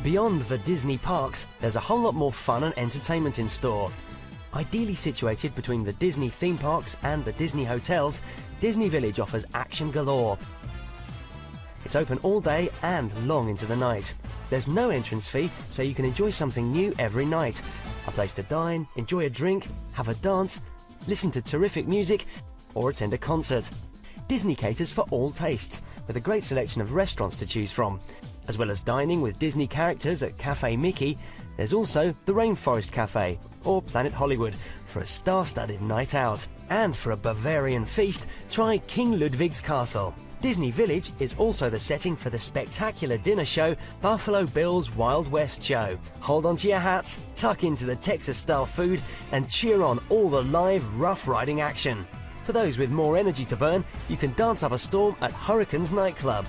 Beyond the Disney parks, there's a whole lot more fun and entertainment in store. Ideally situated between the Disney theme parks and the Disney hotels, Disney Village offers action galore. It's open all day and long into the night. There's no entrance fee, so you can enjoy something new every night. A place to dine, enjoy a drink, have a dance, listen to terrific music, or attend a concert. Disney caters for all tastes, with a great selection of restaurants to choose from. As well as dining with Disney characters at Cafe Mickey, there's also the Rainforest Cafe, or Planet Hollywood, for a star-studded night out. And for a Bavarian feast, try King Ludwig's Castle. Disney Village is also the setting for the spectacular dinner show Buffalo Bill's Wild West Show. Hold on to your hats, tuck into the Texas-style food, and cheer on all the live rough riding action. For those with more energy to burn, you can dance up a storm at Hurricane's nightclub.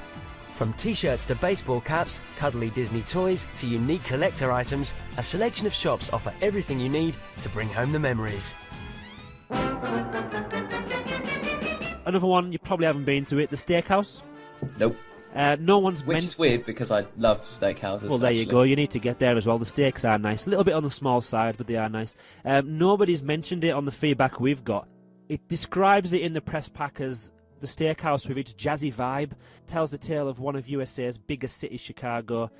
From t-shirts to baseball caps, cuddly Disney toys to unique collector items, a selection of shops offer everything you need to bring home the memories. Another one, you probably haven't been to it, the Steakhouse. Nope. No one's Which is weird because I love steakhouses. Well, there actually. you go. You need to get there as well. The steaks are nice. A little bit on the small side, but they are nice. Nobody's mentioned it on the feedback we've got. It describes it in the press pack as the steakhouse with its jazzy vibe, tells the tale of one of USA's biggest cities, Chicago.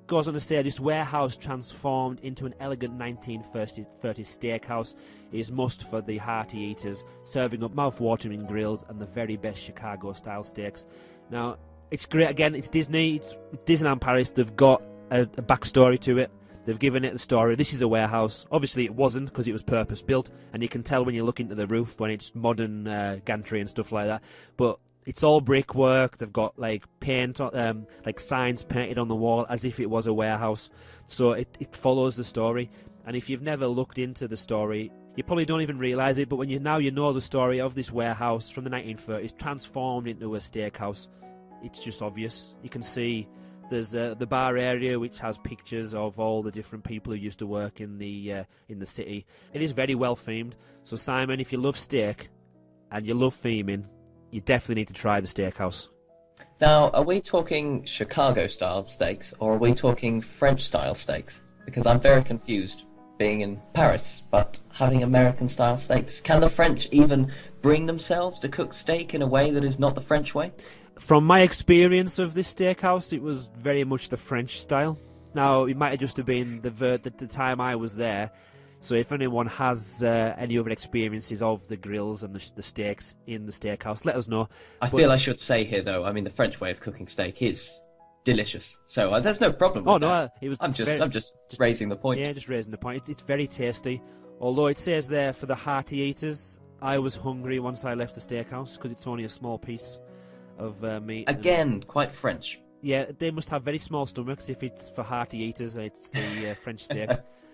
Goes on to say this warehouse transformed into an elegant 1930s steakhouse is must for the hearty eaters, serving up mouth-watering grills and the very best Chicago-style steaks. Now, it's great. Again, it's Disney. It's Disneyland Paris. They've got a backstory to it. They've given it the story. This is a warehouse. Obviously, it wasn't because it was purpose-built, and you can tell when you look into the roof when it's modern gantry and stuff like that. But it's all brickwork. They've got like paint, like signs painted on the wall as if it was a warehouse. So it follows the story. And if you've never looked into the story, you probably don't even realise it. But when you know the story of this warehouse from the 1930s transformed into a steakhouse, it's just obvious. You can see there's the bar area which has pictures of all the different people who used to work in the city. It is very well themed. So Simon, if you love steak and you love theming, you definitely need to try the Steakhouse. Now, are we talking Chicago-style steaks, or are we talking French-style steaks? Because I'm very confused, being in Paris, but having American-style steaks. Can the French even bring themselves to cook steak in a way that is not the French way? From my experience of this steakhouse, it was very much the French style. Now, it might have just have been the time I was there. So if anyone has any other experiences of the grills and the steaks in the steakhouse, let us know. I feel I should say here, though, I mean, the French way of cooking steak is delicious. So there's no problem with that. I'm just raising the point. Yeah, just raising the point. It's very tasty. Although it says there for the hearty eaters, I was hungry once I left the steakhouse because it's only a small piece of meat. Again, quite French. Yeah, they must have very small stomachs if it's for hearty eaters. It's the French steak.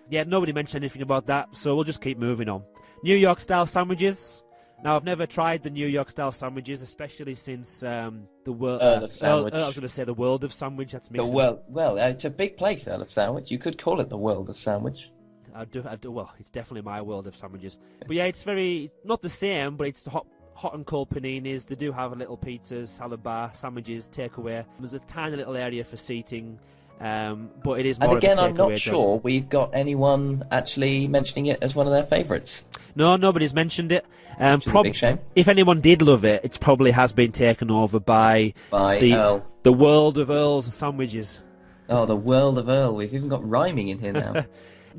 Yeah, nobody mentioned anything about that, so we'll just keep moving on. New York-style sandwiches. Now, I've never tried the New York-style sandwiches, especially since the world of Sandwich. I was going to say the world of sandwich. That's mixed. Well, it's a big place, Earl of Sandwich. You could call it the world of sandwich. I do. Well, it's definitely my world of sandwiches. But yeah, it's very not the same, but it's hot and cold paninis. They do have a little pizzas, salad bar, sandwiches, takeaway. There's a tiny little area for seating. But it is more and again, of a I'm not takeaway sure we've got anyone actually mentioning it as one of their favourites. No, nobody's mentioned it. Which is a big shame. If anyone did love it, it probably has been taken over by Earl. The world of Earl's sandwiches. Oh, the world of Earl. We've even got rhyming in here now.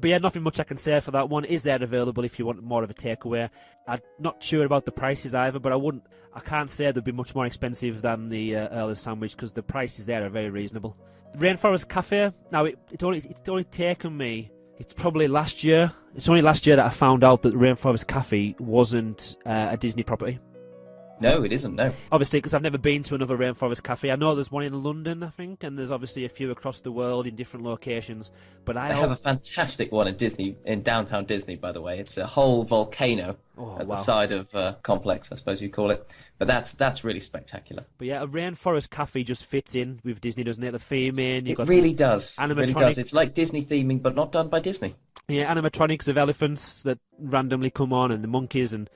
But yeah, nothing much I can say for that one. Is there available if you want more of a takeaway? I'm not sure about the prices either, but I can't say they'd be much more expensive than the Earl's sandwich because the prices there are very reasonable. Rainforest Cafe. Now, it's only taken me. It's probably last year. It's only last year that I found out that Rainforest Cafe wasn't a Disney property. No, it isn't, no. Obviously, because I've never been to another Rainforest Cafe. I know there's one in London, I think, and there's obviously a few across the world in different locations. But I have a fantastic one in downtown Disney, by the way. It's a whole volcano the side of complex, I suppose you'd call it. But that's really spectacular. But yeah, a Rainforest Cafe just fits in with Disney, doesn't it? The theming. It really does. It really does. It's like Disney theming, but not done by Disney. Yeah, animatronics of elephants that randomly come on, and the monkeys, and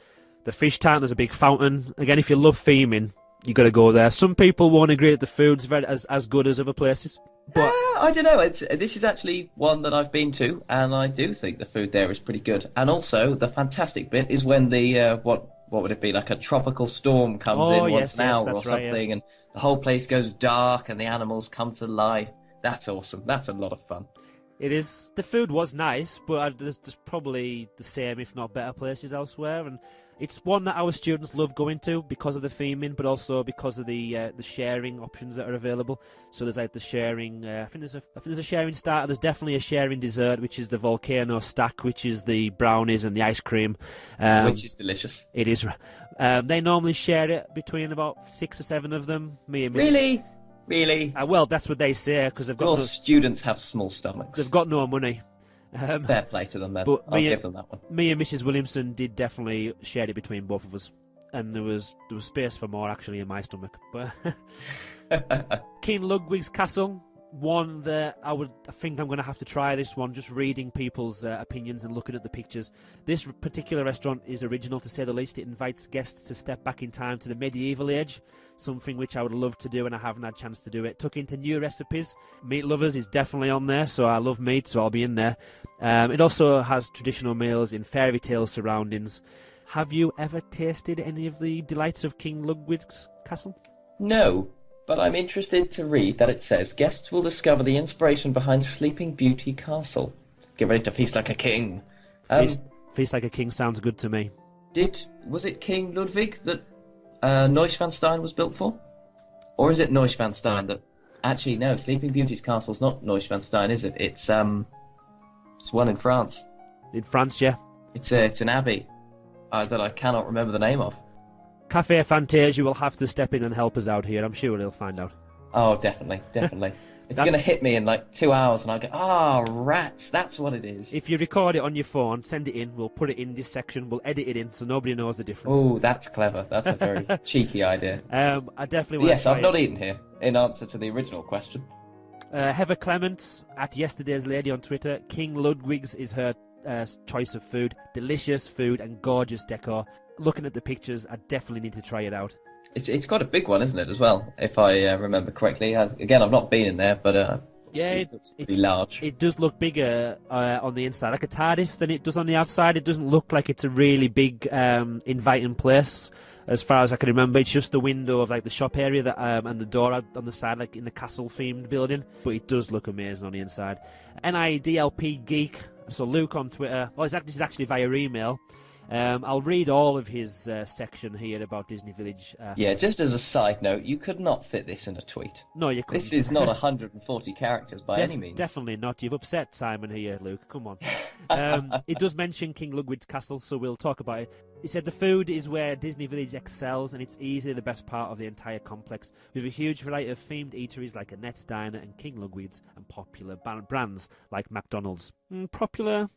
the fish tank. There's a big fountain. Again, if you love theming, you got to go there. Some people won't agree that the food's as good as other places. But I don't know. This is actually one that I've been to, and I do think the food there is pretty good. And also, the fantastic bit is when the what would it be, like a tropical storm comes Oh, in once yes, an yes, hour or that's right, something, yeah. and the whole place goes dark, and the animals come to life. That's awesome. That's a lot of fun. It is. The food was nice, but there's probably the same, if not better, places elsewhere. And it's one that our students love going to because of the theming, but also because of the sharing options that are available. So there's like the sharing. I think there's a sharing starter. There's definitely a sharing dessert, which is the volcano stack, which is the brownies and the ice cream, Which is delicious. It is. They normally share it between about 6 or 7 of them. Me and Really? well, that's what they say because Your students have small stomachs. they've got no money. Fair play to them, then. But I'll give them that one. Me and Mrs. Williamson did definitely share it between both of us, and there was space for more actually in my stomach. But King Ludwig's Castle, one that I think I'm going to have to try this one. Just reading people's opinions and looking at the pictures. This particular restaurant is original to say the least. It invites guests to step back in time to the medieval age, something which I would love to do and I haven't had a chance to do it. Took into new recipes. Meat Lovers is definitely on there, so I love meat, so I'll be in there. It also has traditional meals in fairy tale surroundings. Have you ever tasted any of the delights of King Ludwig's Castle? No, but I'm interested to read that it says guests will discover the inspiration behind Sleeping Beauty Castle. Get ready to feast like a king. Feast like a king sounds good to me. Was it King Ludwig that Neuschwanstein was built for? Or is it Neuschwanstein that... Actually, no, Sleeping Beauty's castle's not Neuschwanstein, is it? It's one in France. In France, yeah. It's an abbey that I cannot remember the name of. Cafe Fantasia will have to step in and help us out here. I'm sure he'll find out. Oh, definitely. It's going to hit me in like 2 hours, and I go, rats, that's what it is. If you record it on your phone, send it in. We'll put it in this section. We'll edit it in so nobody knows the difference. Oh, that's clever. That's a very cheeky idea. I definitely want Yes, to try I've not eaten here, in answer to the original question. Heather Clements at Yesterday's Lady on Twitter. King Ludwig's is her choice of food. Delicious food and gorgeous decor. Looking at the pictures, I definitely need to try it out. It's got a big one, isn't it, as well, if I remember correctly. Again, I've not been in there, but yeah, it looks pretty large. It does look bigger on the inside, like a TARDIS, than it does on the outside. It doesn't look like it's a really big, inviting place, as far as I can remember. It's just the window of like the shop area that and the door on the side, like in the castle-themed building. But it does look amazing on the inside. NIDLP Geek, so Luke on Twitter. Well, this is actually via email. I'll read all of his section here about Disney Village. Yeah, just as a side note, you could not fit this in a tweet. No, you couldn't. This is not 140 characters by any means. Definitely not. You've upset Simon here, Luke. Come on. It does mention King Ludwig's Castle, so we'll talk about it. He said the food is where Disney Village excels, and it's easily the best part of the entire complex, with a huge variety of themed eateries like Annette's Diner and King Ludwig's, and popular brands like McDonald's. Popular...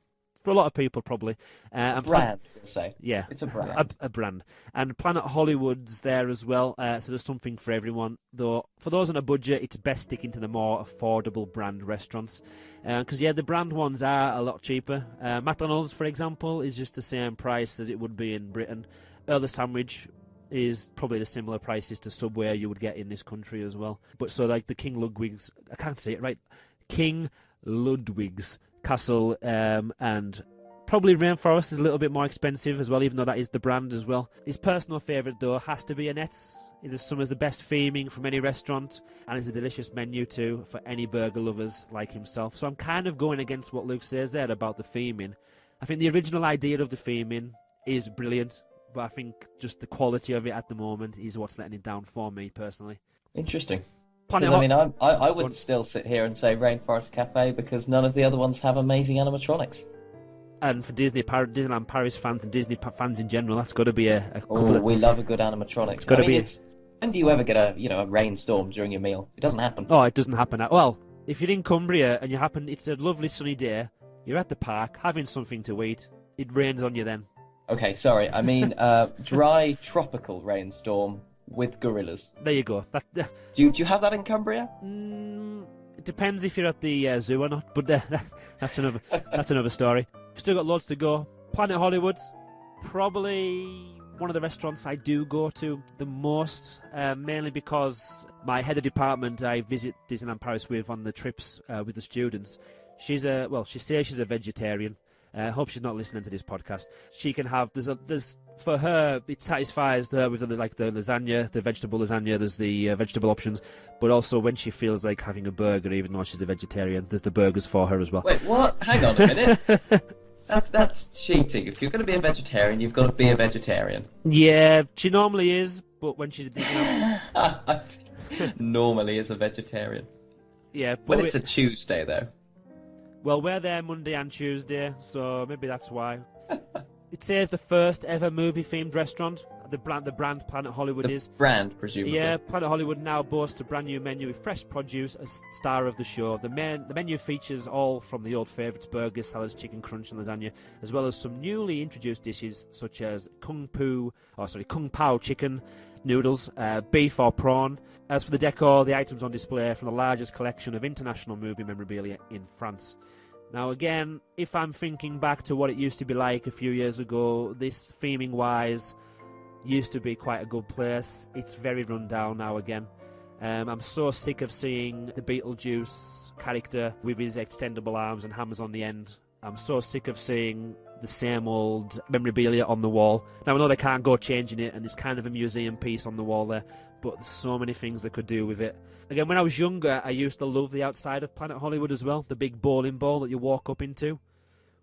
for a lot of people, probably. Brand, we'll say. Yeah. It's a brand. A brand. And Planet Hollywood's there as well, so there's something for everyone. Though, for those on a budget, it's best sticking to the more affordable brand restaurants. Because, the brand ones are a lot cheaper. McDonald's, for example, is just the same price as it would be in Britain. Early Sandwich is probably the similar prices to Subway you would get in this country as well. But so, like, the King Ludwig's... I can't say it right. King Ludwig's Castle, and probably Rainforest is a little bit more expensive as well, even though that is the brand as well. His personal favourite, though, has to be Annette's. It is some of the best theming from any restaurant, and it's a delicious menu too for any burger lovers like himself. So I'm kind of going against what Luke says there about the theming. I think the original idea of the theming is brilliant, but I think just the quality of it at the moment is what's letting it down for me personally. Interesting. Planet I mean, I would still sit here and say Rainforest Cafe because none of the other ones have amazing animatronics. And for Disneyland Paris fans and Disney fans in general, that's got to be a couple of... we love a good animatronic. It's got to be. When do you ever get a rainstorm during your meal? It doesn't happen. Oh, it doesn't happen. Well, if you're in Cumbria and it's a lovely sunny day, you're at the park having something to eat, it rains on you then. Okay, sorry. I mean, dry tropical rainstorm with gorillas. There you go. Do you have that in Cumbria? It depends if you're at the zoo or not, but that's another story. We've still got loads to go. Planet Hollywood, probably one of the restaurants I do go to the most, mainly because my head of department I visit Disneyland Paris with on the trips with the students. She says she's a vegetarian. I hope she's not listening to this podcast. She can have, for her, it satisfies her with the lasagna, the vegetable lasagna, there's the vegetable options, but also when she feels like having a burger, even though she's a vegetarian, there's the burgers for her as well. Wait, what? Hang on a minute. That's cheating. If you're going to be a vegetarian, you've got to be a vegetarian. Yeah, she normally is, but when she's a Disneyland... Normally is a vegetarian. Yeah, but when it's a Tuesday, though. Well, we're there Monday and Tuesday, so maybe that's why. It says the first ever movie-themed restaurant. The brand Planet Hollywood is. Brand, presumably. Yeah, Planet Hollywood now boasts a brand new menu with fresh produce, a star of the show. The menu features all from the old favourites: burgers, salads, chicken crunch, and lasagna, as well as some newly introduced dishes such as Kung Pao chicken noodles, beef or prawn. As for the decor, the items on display are from the largest collection of international movie memorabilia in France. Now again, if I'm thinking back to what it used to be like a few years ago, this theming-wise used to be quite a good place. It's very run down now again. I'm so sick of seeing the Beetlejuice character with his extendable arms and hammers on the end. I'm so sick of seeing the same old memorabilia on the wall. Now I know they can't go changing it, and it's kind of a museum piece on the wall there, but there's so many things they could do with it. Again, when I was younger, I used to love the outside of Planet Hollywood as well, the big bowling ball that you walk up into.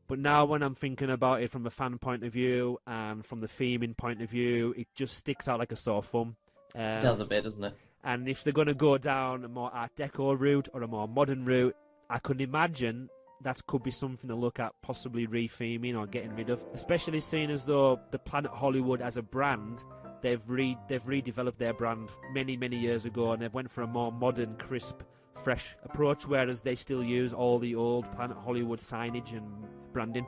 But now when I'm thinking about it from a fan point of view and from the theming point of view, it just sticks out like a sore thumb. It does a bit, doesn't it? And if they're going to go down a more Art Deco route or a more modern route, I could imagine that could be something to look at, possibly re-theming or getting rid of. Especially seeing as though the Planet Hollywood as a brand, they've redeveloped their brand many, many years ago, and they've went for a more modern, crisp, fresh approach, whereas they still use all the old Planet Hollywood signage and branding.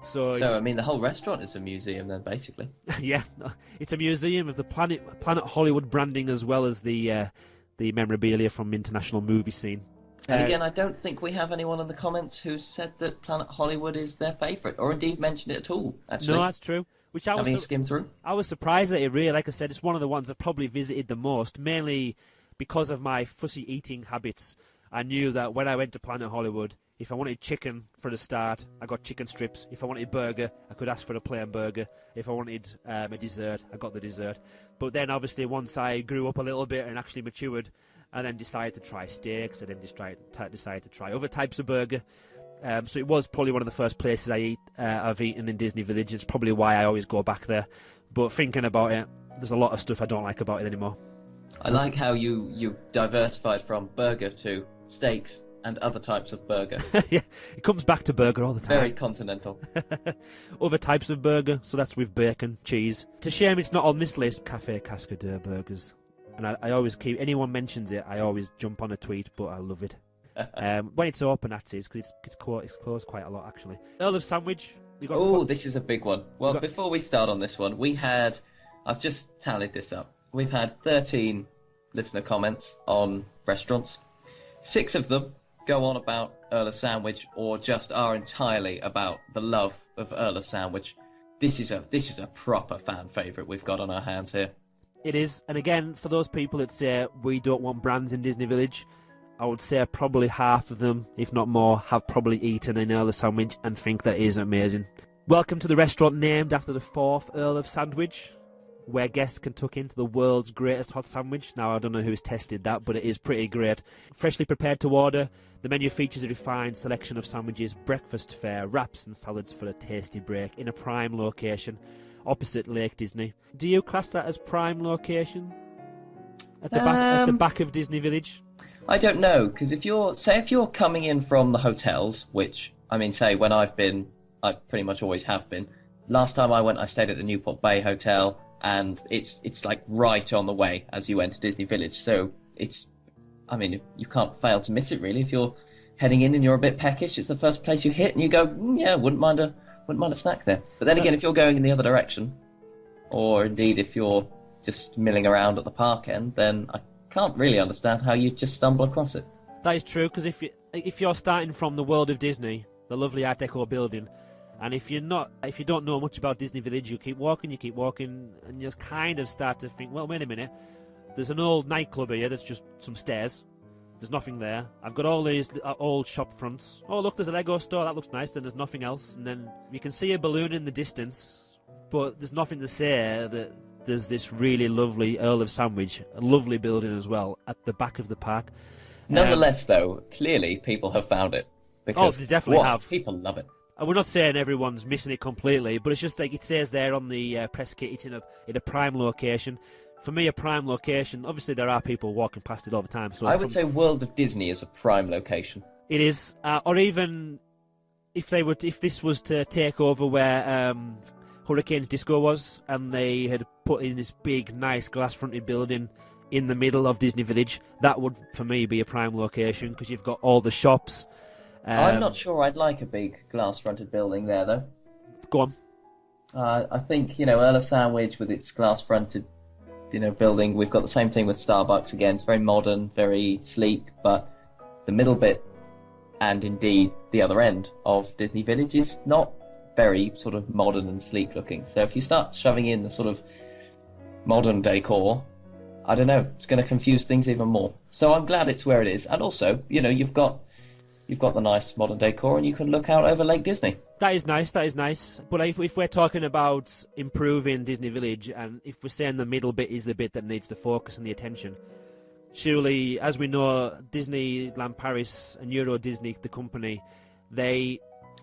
So I mean, the whole restaurant is a museum then, basically. Yeah, it's a museum of the Planet Hollywood branding as well as the memorabilia from international movie scene. And again, I don't think we have anyone in the comments who said that Planet Hollywood is their favourite, or indeed mentioned it at all, actually. No, that's true. Which I Having skimmed through. I was surprised at it, really. Like I said, it's one of the ones I've probably visited the most, mainly because of my fussy eating habits. I knew that when I went to Planet Hollywood, if I wanted chicken for the start, I got chicken strips. If I wanted a burger, I could ask for a plain burger. If I wanted a dessert, I got the dessert. But then, obviously, once I grew up a little bit and actually matured, I then decided to try steaks. I then decided to try other types of burger. So it was probably one of the first places I've eaten in Disney Village. It's probably why I always go back there. But thinking about it, there's a lot of stuff I don't like about it anymore. I like how you diversified from burger to steaks and other types of burger. Yeah, it comes back to burger all the time. Very continental. Other types of burger, so that's with bacon, cheese. It's a shame it's not on this list, Café Cascadeur burgers. And I always keep, anyone mentions it, I always jump on a tweet, but I love it. When it's open, that is, because it's closed quite a lot, actually. Earl of Sandwich. Oh, this is a big one. Well, before we start on this one, I've just tallied this up. We've had 13 listener comments on restaurants. 6 of them go on about Earl of Sandwich, or just are entirely about the love of Earl of Sandwich. This is a proper fan favourite we've got on our hands here. It is, and again, for those people that say we don't want brands in Disney Village, I would say probably half of them, if not more, have probably eaten an Earl of Sandwich and think that is amazing. Welcome to the restaurant named after the 4th Earl of Sandwich, where guests can tuck into the world's greatest hot sandwich. Now, I don't know who's tested that, but it is pretty great. Freshly prepared to order, the menu features a refined selection of sandwiches, breakfast fare, wraps and salads for a tasty break in a prime location opposite Lake Disney. Do you class that as prime location? At the back of Disney Village? I don't know, because if you're coming in from the hotels, which, I mean, say when I've been, I pretty much always have been. Last time I went, I stayed at the Newport Bay Hotel, and it's like right on the way as you enter Disney Village. So you can't fail to miss it, really. If you're heading in and you're a bit peckish, it's the first place you hit, and you go, yeah, wouldn't mind a snack there. But then again, if you're going in the other direction, or indeed if you're just milling around at the park end, then I can't really understand how you just stumble across it. That is true, because if you're starting from the world of Disney, the lovely Art Deco building, And if you don't know much about Disney Village, you keep walking, and you kind of start to think, well, wait a minute, there's an old nightclub here that's just some stairs. There's nothing there. I've got all these old shop fronts. Oh, look, there's a Lego store. That looks nice. Then there's nothing else. And then you can see a balloon in the distance, but there's nothing to say that there's this really lovely Earl of Sandwich, a lovely building as well, at the back of the park. Nonetheless, though, clearly people have found it. Because, they definitely have. People love it. And we're not saying everyone's missing it completely, but it's just like it says there on the press kit, it's in a prime location. For me, a prime location, obviously there are people walking past it all the time. So I would say World of Disney is a prime location. It is. Or even if this was to take over where Hurricanes Disco was, and they had put in this big, nice glass-fronted building in the middle of Disney Village, that would, for me, be a prime location, because you've got all the shops. I'm not sure I'd like a big glass-fronted building there, though. Go on. I think, Earl of Sandwich with its glass-fronted building. We've got the same thing with Starbucks again. It's very modern, very sleek, but the middle bit, and indeed the other end of Disney Village, is not very sort of modern and sleek looking. So if you start shoving in the sort of modern decor, I don't know, it's going to confuse things even more. So I'm glad it's where it is. And also, you've got the nice modern decor, and you can look out over Lake Disney. That is nice. But if we're talking about improving Disney Village, and if we're saying the middle bit is the bit that needs the focus and the attention, surely, as we know, Disneyland Paris and Euro Disney, the company, they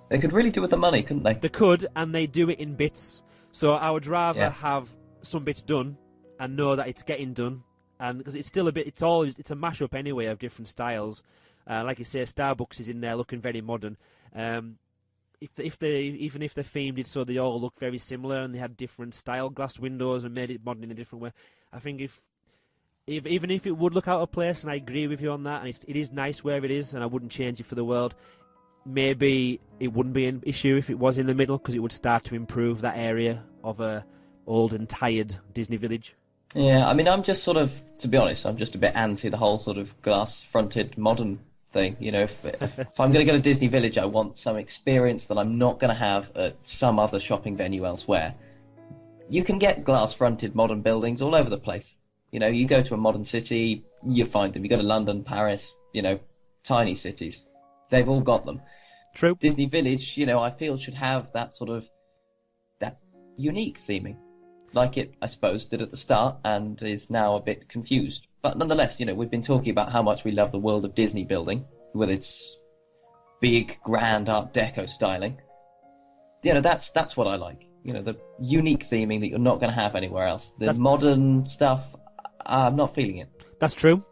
could really do with the money, couldn't they? They could, and they do it in bits. So I would rather have some bits done and know that it's getting done, and because it's still it's a mashup anyway of different styles. Like you say, Starbucks is in there looking very modern. If they themed it so they all look very similar and they had different style glass windows and made it modern in a different way, I think even if it would look out of place, and I agree with you on that, and it is nice where it is, and I wouldn't change it for the world, maybe it wouldn't be an issue if it was in the middle, because it would start to improve that area of a old and tired Disney Village. Yeah, I mean, I'm just sort of, to be honest, I'm just a bit anti the whole sort of glass-fronted modern thing. If I'm going to go to Disney Village, I want some experience that I'm not going to have at some other shopping venue elsewhere. You can get glass-fronted modern buildings all over the place. You go to a modern city, you find them. You go to London, Paris, tiny cities. They've all got them. True. Disney Village, I feel should have that sort of, that unique theming. Like it, I suppose, did at the start, and is now a bit confused. But nonetheless, we've been talking about how much we love the World of Disney building, with its big, grand Art Deco styling. That's what I like. The unique theming that you're not going to have anywhere else. The modern stuff, I'm not feeling it. That's true.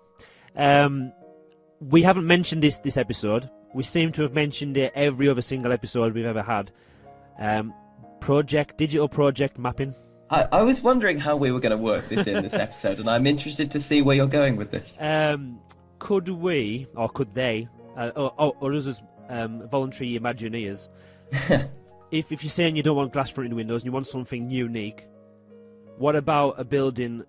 We haven't mentioned this episode. We seem to have mentioned it every other single episode we've ever had. Digital project mapping. I was wondering how we were going to work this in this episode, and I'm interested to see where you're going with this. Could we, or could they, or us as voluntary Imagineers, if you're saying you don't want glass-fronted windows and you want something unique, what about a building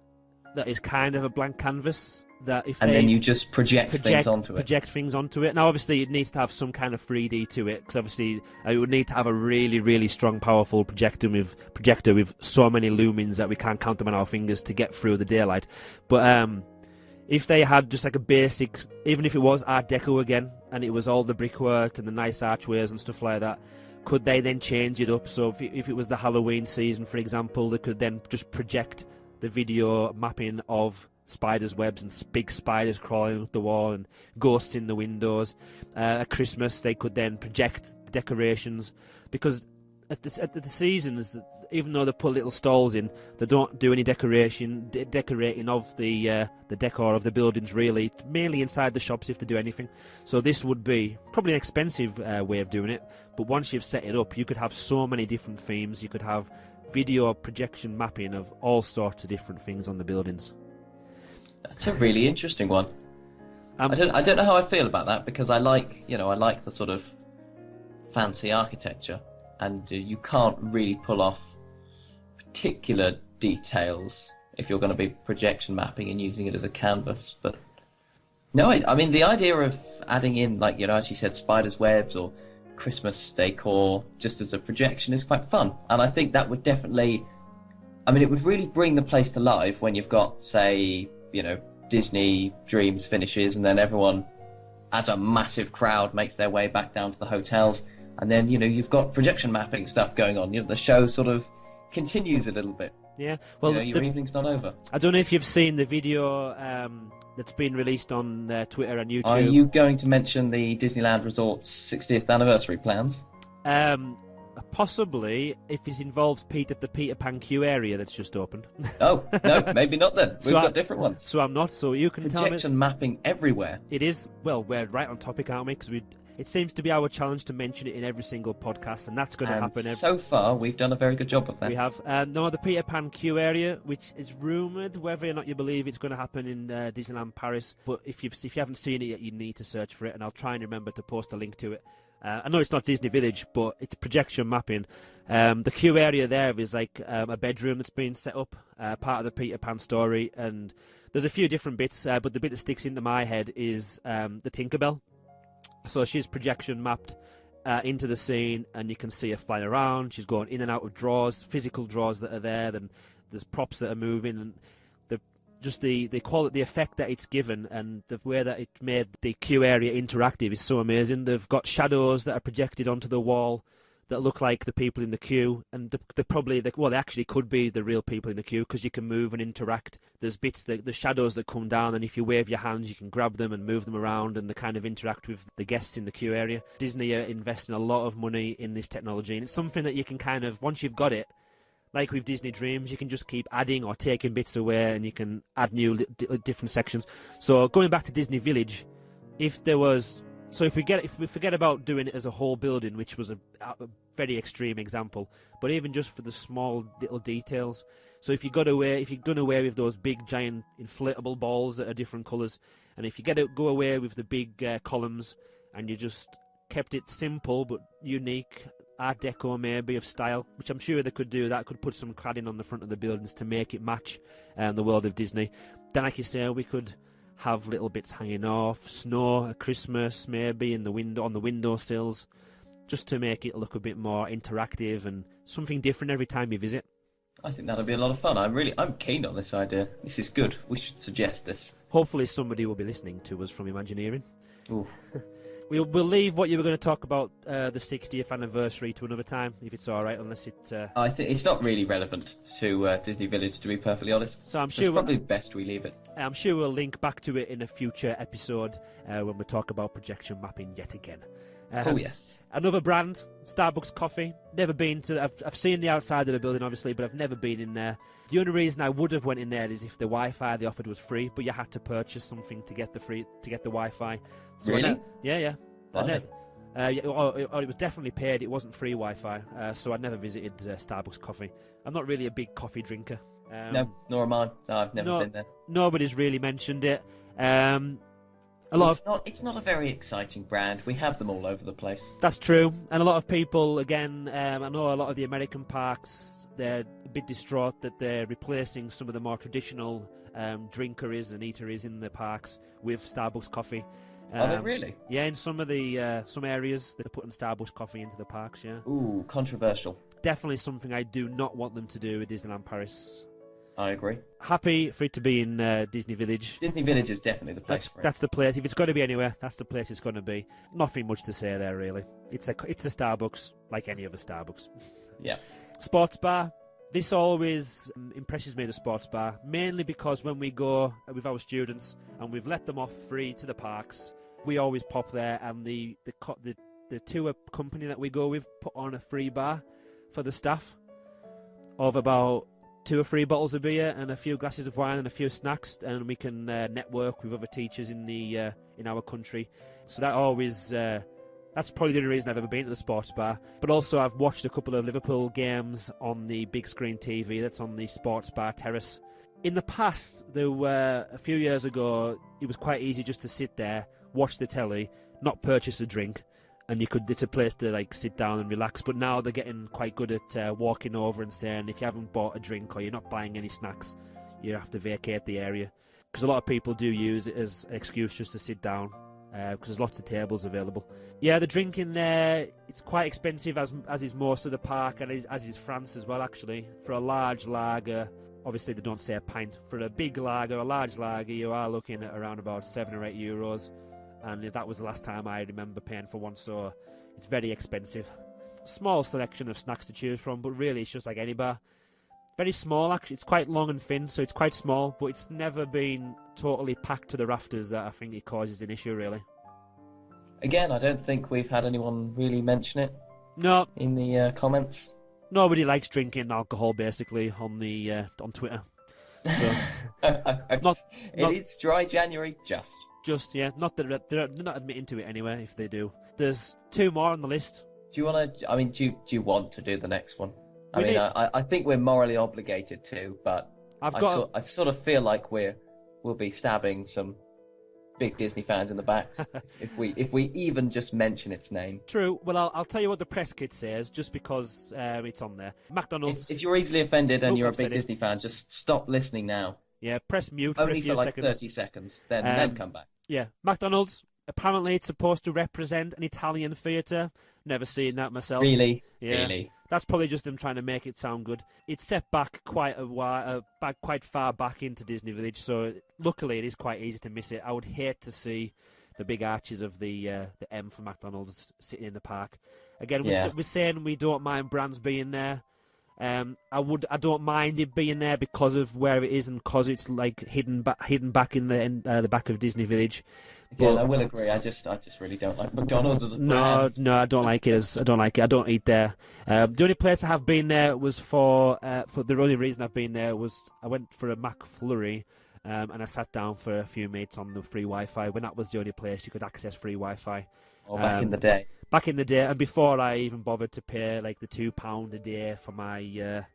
that is kind of a blank canvas? Then you just project things onto it. Project things onto it. Now, obviously, it needs to have some kind of 3D to it, because obviously it would need to have a really, really strong, powerful projector with so many lumens that we can't count them on our fingers to get through the daylight. But if they had just like a basic, even if it was Art Deco again, and it was all the brickwork and the nice archways and stuff like that, could they then change it up? So if it was the Halloween season, for example, they could then just project the video mapping of spiders' webs and big spiders crawling up the wall and ghosts in the windows. At Christmas, they could then project the decorations, because at the seasons, even though they put little stalls in, they don't do any decorating of the decor of the buildings, really. It's mainly inside the shops if they do anything. So this would be probably an expensive way of doing it, but once you've set it up, you could have so many different themes. You could have video projection mapping of all sorts of different things on the buildings. That's a really interesting one. I don't know how I feel about that, because I like the sort of fancy architecture, and you can't really pull off particular details if you're going to be projection mapping and using it as a canvas. But no, I mean, the idea of adding in, like, as you said, spiders' webs or Christmas decor just as a projection is quite fun. And I think that would definitely, I mean, it would really bring the place to life when you've got, say, you know, Disney Dreams finishes and then everyone, as a massive crowd, makes their way back down to the hotels. And then, you know, you've got projection mapping stuff going on. You know, the show sort of continues a little bit. Yeah, well, you know, your evening's not over. I don't know if you've seen the video that's been released on Twitter and YouTube. Are you going to mention the Disneyland Resort's 60th anniversary plans? Possibly, if it involves the Peter Pan queue area that's just opened. Oh, no, maybe not then. We've got different ones. So I'm not, so you can tell me. Projection mapping everywhere. It is, well, we're right on topic, aren't we? Because it seems to be our challenge to mention it in every single podcast, and that's going to happen. So far, we've done a very good job of that. We have. No, the Peter Pan queue area, which is rumoured, whether or not you believe it's going to happen in Disneyland Paris. But if you haven't seen it yet, you need to search for it, and I'll try and remember to post a link to it. I know it's not Disney Village, but it's projection mapping. The queue area there is like a bedroom that's been set up, part of the Peter Pan story, and there's a few different bits, but the bit that sticks into my head is the Tinkerbell. So she's projection mapped into the scene, and you can see her flying around. She's going in and out of drawers, physical drawers that are there. Then there's props that are moving, and the quality, the effect that it's given, and the way that it made the queue area interactive is so amazing. They've got shadows that are projected onto the wall that look like the people in the queue, and they actually could be the real people in the queue because you can move and interact. There's bits, the shadows that come down, and if you wave your hands, you can grab them and move them around, and they kind of interact with the guests in the queue area. Disney are investing a lot of money in this technology, and it's something that you can kind of, once you've got it, like with Disney Dreams, you can just keep adding or taking bits away, and you can add new different sections. So going back to Disney Village, if we forget about doing it as a whole building, which was a very extreme example, but even just for the small little details. So if you've done away with those big giant inflatable balls that are different colours, and if you go away with the big columns, and you just kept it simple but unique, Art Deco maybe of style, which I'm sure they could do. That could put some cladding on the front of the buildings to make it match the world of Disney. Then, like you say, we could have little bits hanging off, snow at Christmas maybe on the windowsills, just to make it look a bit more interactive and something different every time you visit. I think that'll be a lot of fun. I'm keen on this idea. This is good. We should suggest this. Hopefully somebody will be listening to us from Imagineering. Ooh. We'll leave what you were going to talk about the 60th anniversary to another time, if it's all right, unless it... I think it's not really relevant to Disney Village, to be perfectly honest. So I'm sure it's probably best we leave it. I'm sure we'll link back to it in a future episode when we talk about projection mapping yet again. Oh, yes. Another brand, Starbucks Coffee. Never been to... I've seen the outside of the building, obviously, but I've never been in there. The only reason I would have went in there is if the Wi-Fi they offered was free, but you had to purchase something to get the Wi-Fi. So really? Yeah. Or it was definitely paid. It wasn't free Wi-Fi, so I never visited Starbucks Coffee. I'm not really a big coffee drinker. No, nor am I. I've never been there. Nobody's really mentioned it. It's not a very exciting brand. We have them all over the place. That's true, and a lot of people, again, I know a lot of the American parks, they're a bit distraught that they're replacing some of the more traditional drinkeries and eateries in the parks with Starbucks Coffee. Are they really? Yeah, in some of the some areas they're putting Starbucks Coffee into the parks. Yeah. Ooh, controversial. Definitely something I do not want them to do at Disneyland Paris. I agree. Happy for it to be in Disney Village. Disney Village is definitely the place for it. That's the place. If it's going to be anywhere, that's the place it's going to be. Nothing much to say there, really. It's a Starbucks like any other Starbucks. Yeah. Sports bar. This always impresses me, the sports bar, mainly because when we go with our students and we've let them off free to the parks, we always pop there, and the tour company that we go with put on a free bar for the staff of about 2 or 3 bottles of beer and a few glasses of wine and a few snacks, and we can network with other teachers in our country. So that always... That's probably the only reason I've ever been to the sports bar. But also I've watched a couple of Liverpool games on the big screen TV that's on the sports bar terrace. In the past, there were a few years ago, it was quite easy just to sit there, watch the telly, not purchase a drink, and it's a place to like sit down and relax. But now they're getting quite good at walking over and saying if you haven't bought a drink or you're not buying any snacks, you have to vacate the area. Because a lot of people do use it as an excuse just to sit down. because there's lots of tables available. Yeah, the drinking there, it's quite expensive, as is most of the park, and as is France as well, actually. For a large lager, obviously they don't say a pint. For a big lager, a large lager, you are looking at around about €7 or €8. And that was the last time I remember paying for one, so it's very expensive. Small selection of snacks to choose from, but really it's just like any bar. Very small, actually. It's quite long and thin, so it's quite small, but it's never been totally packed to the rafters that I think it causes an issue, really. Again, I don't think we've had anyone really mention it. No. In the comments. Nobody likes drinking alcohol, basically, on Twitter. So, it is dry January, Just, yeah. Not that they're not admitting to it anyway, if they do. There's 2 more on the list. Do you want to? I mean, do you want to do the next one? I think we're morally obligated to, but I sort of feel like we'll be stabbing some big Disney fans in the backs if we even just mention its name. True. Well, I'll tell you what the press kit says, just because it's on there. McDonald's. If you're easily offended and you're a big Disney fan, just stop listening now. Yeah, press mute for a few seconds. Only for like 30 seconds, then come back. Yeah, McDonald's. Apparently, it's supposed to represent an Italian theatre. Never seen that myself. Really? Yeah. Really? That's probably just them trying to make it sound good. It's set back quite a while, quite far back into Disney Village, so luckily it is quite easy to miss it. I would hate to see the big arches of the M for McDonald's sitting in the park. Again, we're saying we don't mind brands being there. I don't mind it being there because of where it is and because it's like hidden back in the back of Disney Village. But, I will agree. I just really don't like McDonald's as a brand. No, I don't like it. I don't eat there. The only place I have been there was for the only reason I've been there was I went for a McFlurry, and I sat down for a few mates on the free Wi-Fi when that was the only place you could access free Wi-Fi. Oh, back in the day. Back in the day, and before I even bothered to pay like the £2 a day for my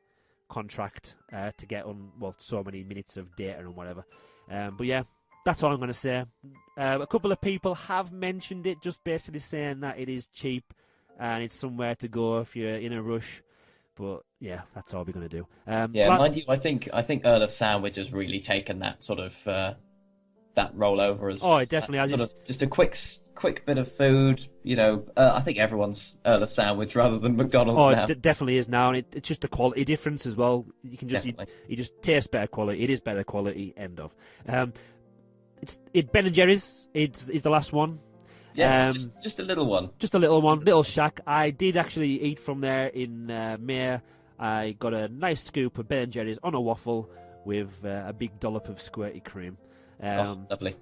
contract to get on so many minutes of data and whatever. But yeah, that's all I'm going to say. A couple of people have mentioned it, just basically saying that it is cheap and it's somewhere to go if you're in a rush. But yeah, that's all we're going to do. Mind you, I think Earl of Sandwich has really taken that sort of that rollover as it definitely has. Sort of just a quick bit of food. I think everyone's Earl of Sandwich rather than McDonald's now. It definitely is now, and it's just a quality difference as well. You can just you just taste better quality. It is better quality. End of. Ben and Jerry's is the last one. Yes, just a little one. Just a little one, little shack. I did actually eat from there in May. I got a nice scoop of Ben and Jerry's on a waffle with a big dollop of squirty cream. Lovely.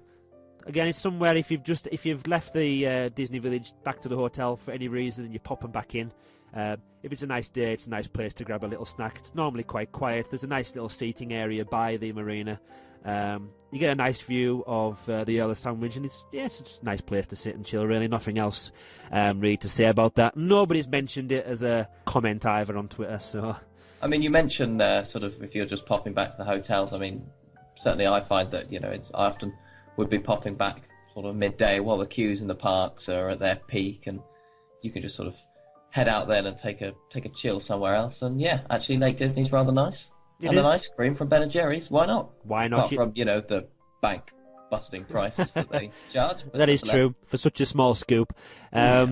Again, it's somewhere if you've left the Disney Village back to the hotel for any reason and you're popping back in. If it's a nice day, it's a nice place to grab a little snack. It's normally quite quiet. There's a nice little seating area by the marina. You get a nice view of the Earl of Sandwich, and it's just a nice place to sit and chill, really. Nothing else really to say about that. Nobody's mentioned it as a comment either on Twitter. So, I mean, you mentioned sort of if you're just popping back to the hotels. I mean, certainly I find that, I often would be popping back sort of midday while the queues in the parks are at their peak, and you can just sort of head out there and take a chill somewhere else. And yeah, actually Lake Disney's rather nice. An ice cream from Ben & Jerry's, why not? Why not? Apart from, the bank busting prices that they charge. That is true, for such a small scoop. I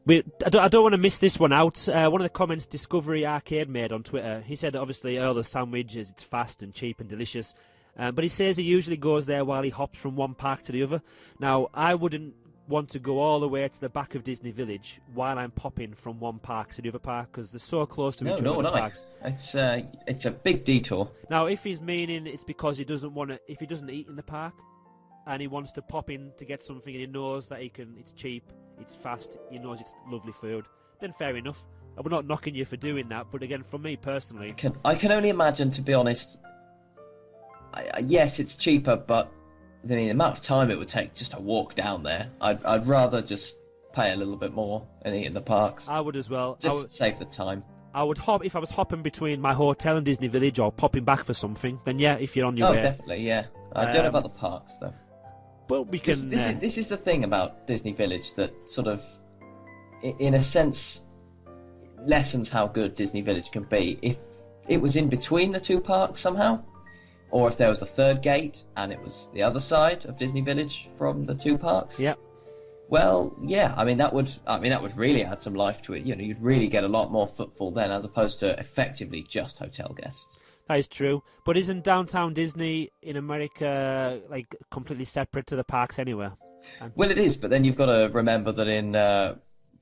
don't want to miss this one out. One of the comments Discovery Arcade made on Twitter, he said that obviously Earl of Sandwich it's fast and cheap and delicious, but he says he usually goes there while he hops from one park to the other. Now, I wouldn't want to go all the way to the back of Disney Village while I'm popping from one park to the other park because they're so close to each other. The parks. It's a big detour. Now, if he's meaning it's because he doesn't eat in the park and he wants to pop in to get something and he knows that it's cheap, it's fast, he knows it's lovely food, then fair enough. I'm not knocking you for doing that, but again, for me personally, I can only imagine, to be honest. Yes, it's cheaper, but the amount of time it would take just to walk down there, I'd rather just pay a little bit more and eat in the parks. I would as well. Just save the time. I would hop if I was hopping between my hotel and Disney Village or popping back for something. Then yeah, if you're on your way. Oh, definitely, yeah. I don't know about the parks though. Well, we can. This is the thing about Disney Village that sort of, in a sense, lessens how good Disney Village can be. If it was in between the two parks somehow, or if there was a third gate and it was the other side of Disney Village from the two parks. Yep. Well, yeah, that would really add some life to it. You'd really get a lot more footfall then, as opposed to effectively just hotel guests. That is true. But isn't downtown Disney in America like completely separate to the parks anywhere? Well, it is, but then you've got to remember that in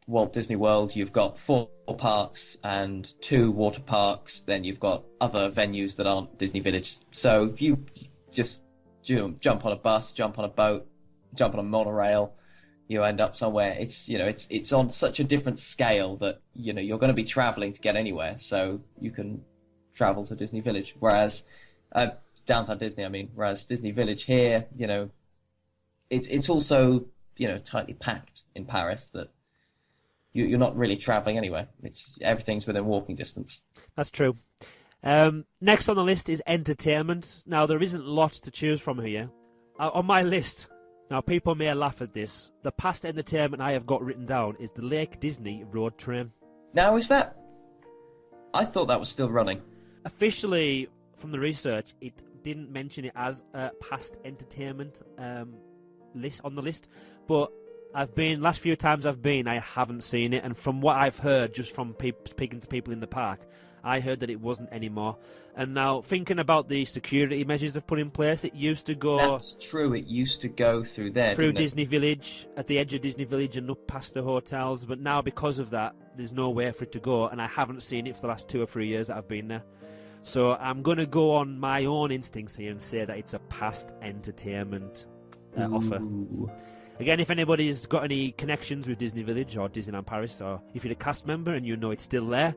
Walt Disney World, you've got 4 parks and 2 water parks. Then you've got other venues that aren't Disney Village. So if you just jump on a bus, jump on a boat, jump on a monorail, you end up somewhere. It's on such a different scale that you're going to be traveling to get anywhere. So you can travel to Disney Village, whereas downtown Disney. Whereas Disney Village here, it's also tightly packed in Paris that you're not really traveling anywhere. Everything's within walking distance. That's true. Next on the list is entertainment. Now there isn't lots to choose from here. On my list, now people may laugh at this. The past entertainment I have got written down is the Lake Disney Road Train. Now is that? I thought that was still running. Officially, from the research, it didn't mention it as a past entertainment list on the list, but last few times I've been, I haven't seen it, and from what I've heard, just from speaking to people in the park, I heard that it wasn't anymore. And now, thinking about the security measures they've put in place, it used to go... That's true, it used to go through there, through Disney Village, at the edge of Disney Village and up past the hotels, but now because of that, there's nowhere for it to go, and I haven't seen it for the last 2 or 3 years that I've been there. So I'm going to go on my own instincts here and say that it's a past entertainment offer. Again, if anybody's got any connections with Disney Village or Disneyland Paris, or if you're a cast member and you know it's still there,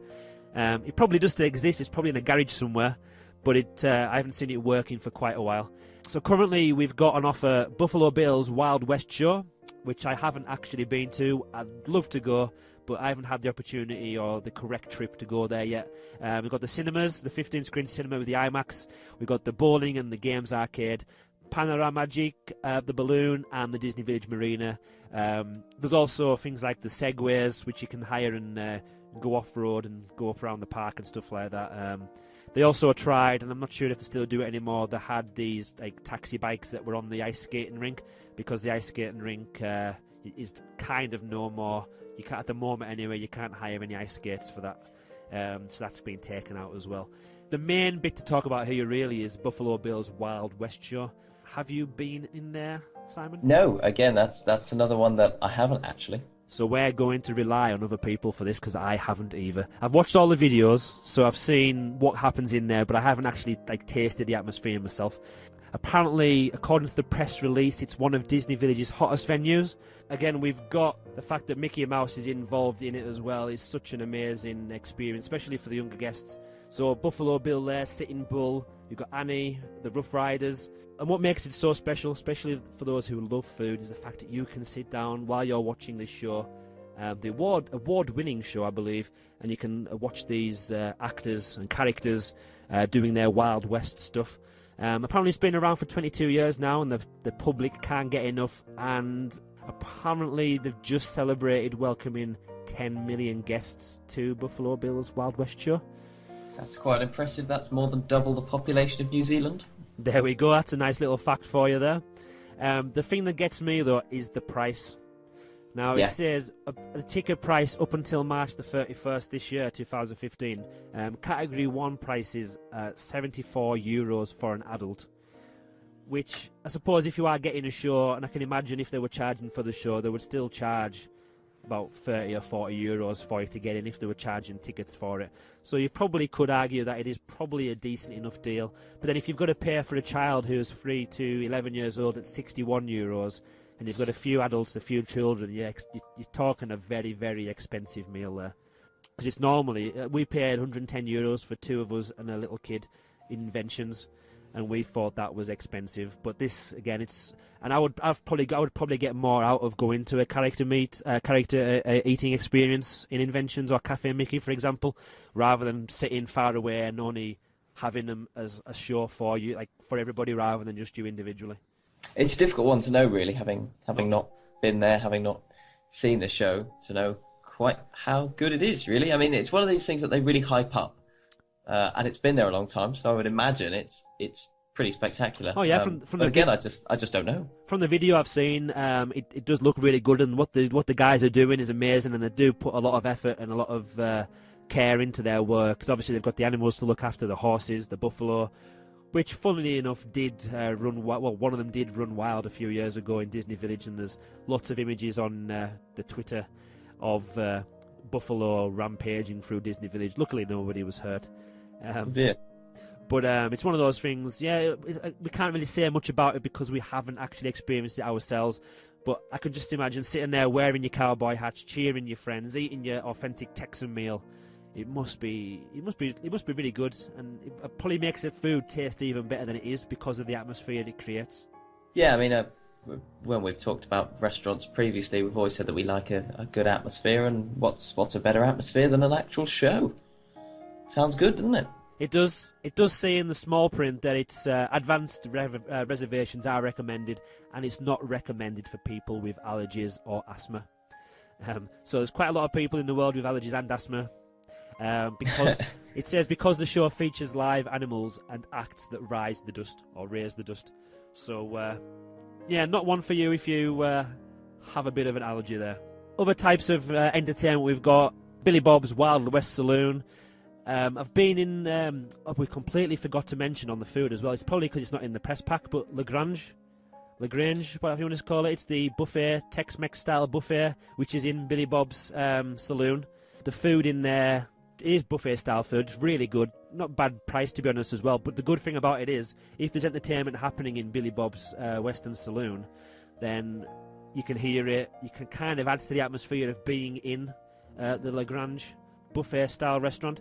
it probably does still exist. It's probably in a garage somewhere, but I haven't seen it working for quite a while. So currently we've got on offer Buffalo Bill's Wild West Show, which I haven't actually been to. I'd love to go, but I haven't had the opportunity or the correct trip to go there yet. We've got the cinemas, the 15-screen cinema with the IMAX. We've got the bowling and the games arcade, Panoramagic, the balloon, and the Disney Village Marina. There's also things like the Segways, which you can hire and go off-road and go up around the park and stuff like that. They also tried, and I'm not sure if they still do it anymore, they had these like taxi bikes that were on the ice skating rink, because the ice skating rink is kind of no more. You can't, at the moment anyway, you can't hire any ice skates for that. So that's been taken out as well. The main bit to talk about here really is Buffalo Bill's Wild West Show. Have you been in there, Simon? No, again, that's another one that I haven't actually. So we're going to rely on other people for this, because I haven't either. I've watched all the videos, so I've seen what happens in there, but I haven't actually tasted the atmosphere myself. Apparently, according to the press release, it's one of Disney Village's hottest venues. Again, we've got the fact that Mickey Mouse is involved in it as well. It's such an amazing experience, especially for the younger guests. So Buffalo Bill there, Sitting Bull, you've got Annie, the Rough Riders. And what makes it so special, especially for those who love food, is the fact that you can sit down while you're watching this show, the award-winning show, I believe, and you can watch these actors and characters doing their Wild West stuff. Apparently it's been around for 22 years now, and the public can't get enough, and apparently they've just celebrated welcoming 10 million guests to Buffalo Bill's Wild West Show. That's quite impressive. That's more than double the population of New Zealand. There we go, that's a nice little fact for you there. The thing that gets me, though, is the price. Now, It says a ticket price up until March the 31st this year, 2015. Category 1 price is €74 for an adult, which I suppose if you are getting a show, and I can imagine if they were charging for the show, they would still charge about 30 or 40 euros for you to get in if they were charging tickets for it. So you probably could argue that it is probably a decent enough deal. But then if you've got to pay for a child who's 3 to 11 years old at 61 euros, and you've got a few adults, a few children, you're talking a very, very expensive meal there. Because it's normally, we paid 110 euros for 2 of us and a little kid in Inventions, and we thought that was expensive. But this, again, I would probably get more out of going to a character eating experience in Inventions or Cafe Mickey, for example, rather than sitting far away and only having them as a show for you, like for everybody, rather than just you individually. It's a difficult one to know, really, having not been there, having not seen the show, to know quite how good it is, really. I mean, it's one of these things that they really hype up. And it's been there a long time, so I would imagine it's pretty spectacular. Oh yeah, but again, I just don't know. From the video I've seen, it does look really good, and what the guys are doing is amazing, and they do put a lot of effort and a lot of care into their work. Because obviously they've got the animals to look after, the horses, the buffalo, which, funnily enough, did run wild. Well, one of them did run wild a few years ago in Disney Village, and there's lots of images on the Twitter of buffalo rampaging through Disney Village. Luckily, nobody was hurt. Yeah. But it's one of those things, we can't really say much about it because we haven't actually experienced it ourselves. But I can just imagine sitting there wearing your cowboy hats, cheering your friends, eating your authentic Texan meal. It must be really good, and it probably makes the food taste even better than it is because of the atmosphere it creates. Yeah, I mean, when we've talked about restaurants previously, we've always said that we like a good atmosphere, and what's a better atmosphere than an actual show? Sounds good, doesn't it? It does say in the small print that it's advanced reservations are recommended, and it's not recommended for people with allergies or asthma. So there's quite a lot of people in the world with allergies and asthma, because it says because the show features live animals and acts that raise the dust. So not one for you if you have a bit of an allergy there. Other types of entertainment we've got Billy Bob's Wild West Saloon. I've been in. We completely forgot to mention on the food as well. It's probably because it's not in the press pack, but Lagrange, whatever you want to call it. It's the buffet, Tex-Mex style buffet, which is in Billy Bob's saloon. The food in there is buffet style food. It's really good. Not bad price, to be honest, as well. But the good thing about it is, if there's entertainment happening in Billy Bob's Western Saloon, then you can hear it. You can kind of add to the atmosphere of being in the Lagrange buffet style restaurant.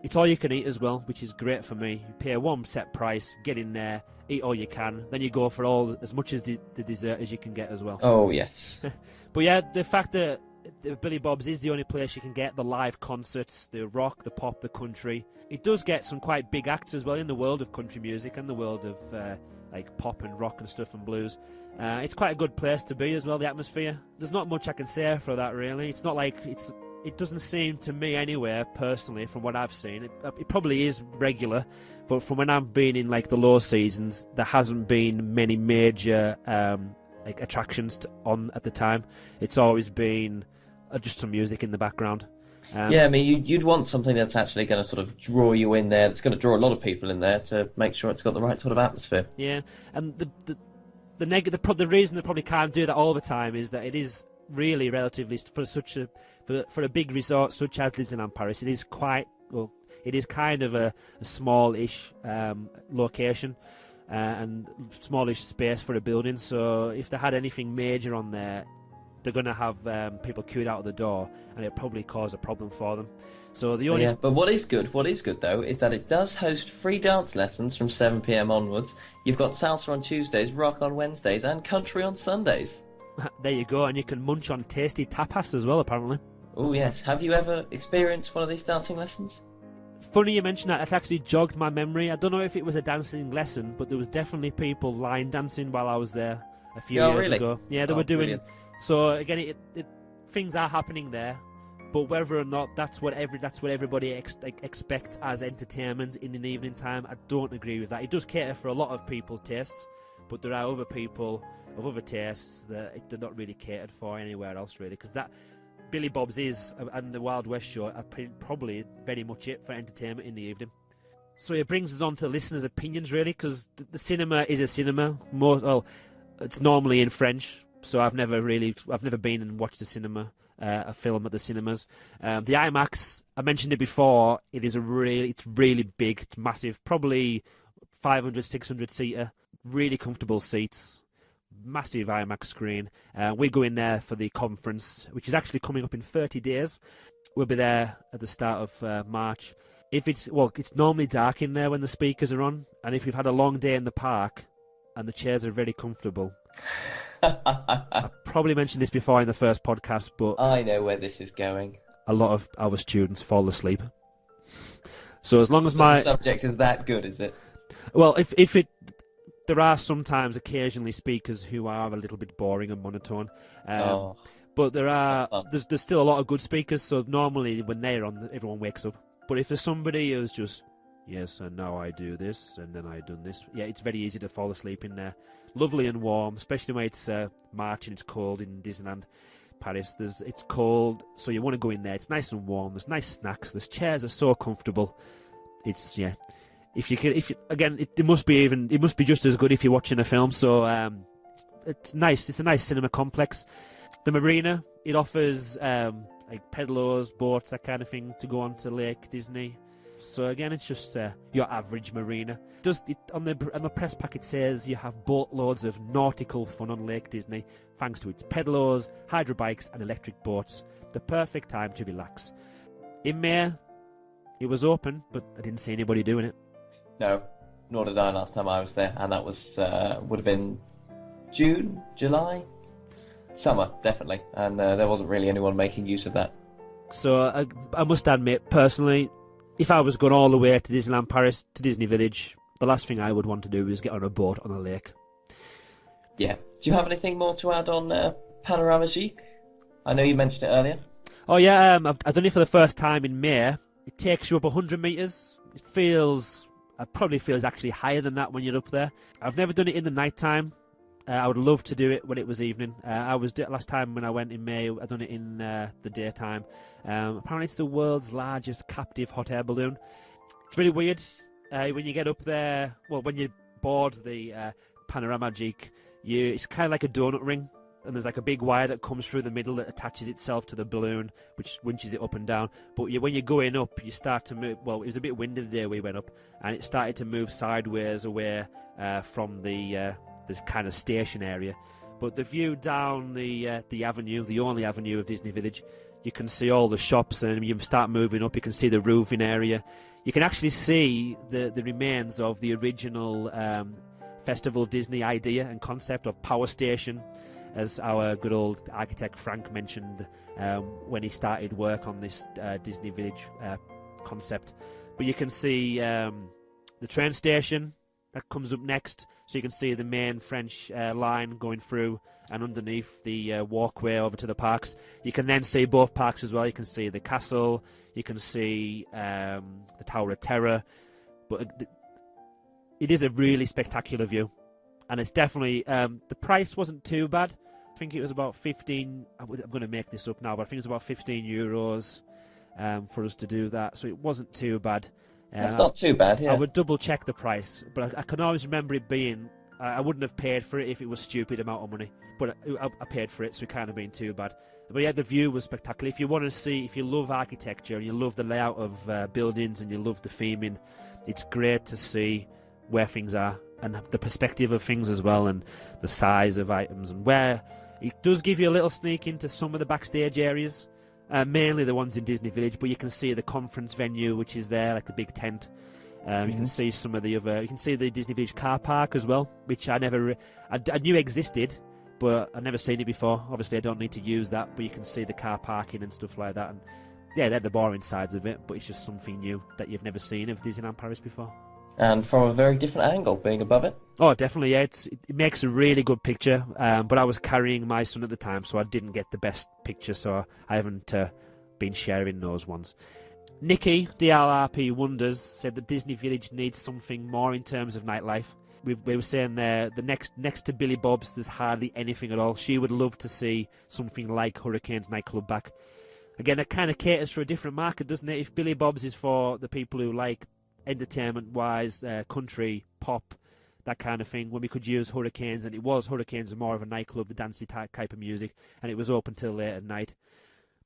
It's all you can eat as well, which is great for me. You pay one set price, get in there, eat all you can, then you go for as much as the dessert as you can get as well. Oh, yes. But yeah, the fact that Billy Bob's is the only place you can get the live concerts, the rock, the pop, the country. It does get some quite big acts as well in the world of country music and the world of like pop and rock and stuff and blues. It's quite a good place to be as well, the atmosphere. There's not much I can say for that, really. It's not like it doesn't seem to me anywhere, personally, from what I've seen. It probably is regular, but from when I've been in like the low seasons, there hasn't been many major like attractions on at the time. It's always been just some music in the background. Yeah, I mean, you'd want something that's actually going to sort of draw you in there, that's going to draw a lot of people in there to make sure it's got the right sort of atmosphere. Yeah, and the reason they probably can't do that all the time is that it is really relatively for a big resort such as Disneyland Paris. It is it is kind of a smallish location and smallish space for a building. So if they had anything major on there, they're going to have people queued out of the door, and it'll probably cause a problem for them. So the only but what is good though is that it does host free dance lessons from 7 p.m. onwards. You've got salsa on Tuesdays, rock on Wednesdays, and country on Sundays. There you go, and you can munch on tasty tapas as well, apparently. Oh yes, have you ever experienced one of these dancing lessons? Funny you mention that. It actually jogged my memory. I don't know if it was a dancing lesson, but there was definitely people line dancing while I was there a few years ago. Yeah, they were doing. Brilliant. So again, things are happening there, but whether or not that's what everybody expects as entertainment in an evening time, I don't agree with that. It does cater for a lot of people's tastes, but there are other people of other tastes that they're not really catered for anywhere else, really, because that Billy Bob's and the Wild West show are probably very much it for entertainment in the evening. So it brings us on to listeners' opinions, really, because the cinema is a cinema. It's normally in French. So I've never been and watched a film at the cinemas. The IMAX, I mentioned it before. It's really big, it's massive, probably 500, 600 seater, really comfortable seats, massive IMAX screen. We're going there for the conference, which is actually coming up in 30 days. We'll be there at the start of March. It's normally dark in there when the speakers are on, and if you've had a long day in the park and the chairs are very comfortable. I probably mentioned this before in the first podcast, but I know where this is going. A lot of our students fall asleep. So as long as the subject is that good, is it? Well, there are sometimes occasionally speakers who are a little bit boring and monotone. But there's still a lot of good speakers. So normally when they're on, everyone wakes up. But if there's somebody who's just Yes, and now I do this, and then I done this. Yeah, it's very easy to fall asleep in there. Lovely and warm, especially when it's March and it's cold in Disneyland Paris. It's cold, so you want to go in there. It's nice and warm. There's nice snacks. There's chairs are so comfortable. It's it must be just as good if you're watching a film. So it's nice. It's a nice cinema complex. The marina, it offers like pedalers, boats, that kind of thing to go on to Lake Disney. So again, it's just your average marina. On the press pack it says you have boatloads of nautical fun on Lake Disney thanks to its pedalers, hydro bikes and electric boats. The perfect time to relax. In May, it was open, but I didn't see anybody doing it. No, nor did I last time I was there, and that was would have been June, July, summer, definitely, and there wasn't really anyone making use of that. So I must admit, personally, if I was going all the way to Disneyland Paris, to Disney Village, the last thing I would want to do is get on a boat on a lake. Yeah. Do you have anything more to add on Panorama Chic? I know you mentioned it earlier. Oh yeah, I've done it for the first time in May. It takes you up 100 metres. It probably feels actually higher than that when you're up there. I've never done it in the night time. I would love to do it when it was evening. Last time when I went in May, I done it in the daytime. Apparently it's the world's largest captive hot air balloon. It's really weird. When you get up there, well, when you board the Panorama Jeek, it's kind of like a donut ring, and there's like a big wire that comes through the middle that attaches itself to the balloon, which winches it up and down. But when you're going up, you start to move. Well, it was a bit windy the day we went up, and it started to move sideways away from the kind of station area. But the view down the avenue, the only avenue of Disney Village, you can see all the shops, and you start moving up, you can see the roofing area. You can actually see the remains of the original Festival Disney idea and concept of Power Station, as our good old architect Frank mentioned when he started work on this Disney Village concept. But you can see the train station that comes up next, so you can see the main French line going through, and underneath the walkway over to the parks. You can then see both parks as well. You can see the castle, you can see the Tower of Terror, but it is a really spectacular view, and it's definitely the price wasn't too bad. I think it was about 15. I'm going to make this up now, but I think it was about €15 for us to do that, so it wasn't too bad. That's not too bad, yeah. I would double check the price, but I can always remember it being. I wouldn't have paid for it if it was a stupid amount of money, but I paid for it, so it can't have been too bad. But yeah, the view was spectacular. If you want to see, if you love architecture and you love the layout of buildings and you love the theming, it's great to see where things are and the perspective of things as well, and the size of items, and where it does give you a little sneak into some of the backstage areas. Mainly the ones in Disney Village, but you can see the conference venue, which is there, like the big tent. You can see some of the other. You can see the Disney Village car park as well, which I knew existed, but I've never seen it before. Obviously, I don't need to use that, but you can see the car parking and stuff like that. And yeah, they're the boring sides of it, but it's just something new that you've never seen of Disneyland Paris before. And from a very different angle, being above it. Oh, definitely, yeah. It makes a really good picture, but I was carrying my son at the time, so I didn't get the best picture, so I haven't been sharing those ones. Nikki, DLRP Wonders, said that Disney Village needs something more in terms of nightlife. We were saying there, the next to Billy Bob's, there's hardly anything at all. She would love to see something like Hurricanes nightclub back. Again, it kind of caters for a different market, doesn't it? If Billy Bob's is for the people who like entertainment-wise, country, pop, that kind of thing, when we could use Hurricanes, and Hurricanes were more of a nightclub, the dancey type of music, and it was open till late at night.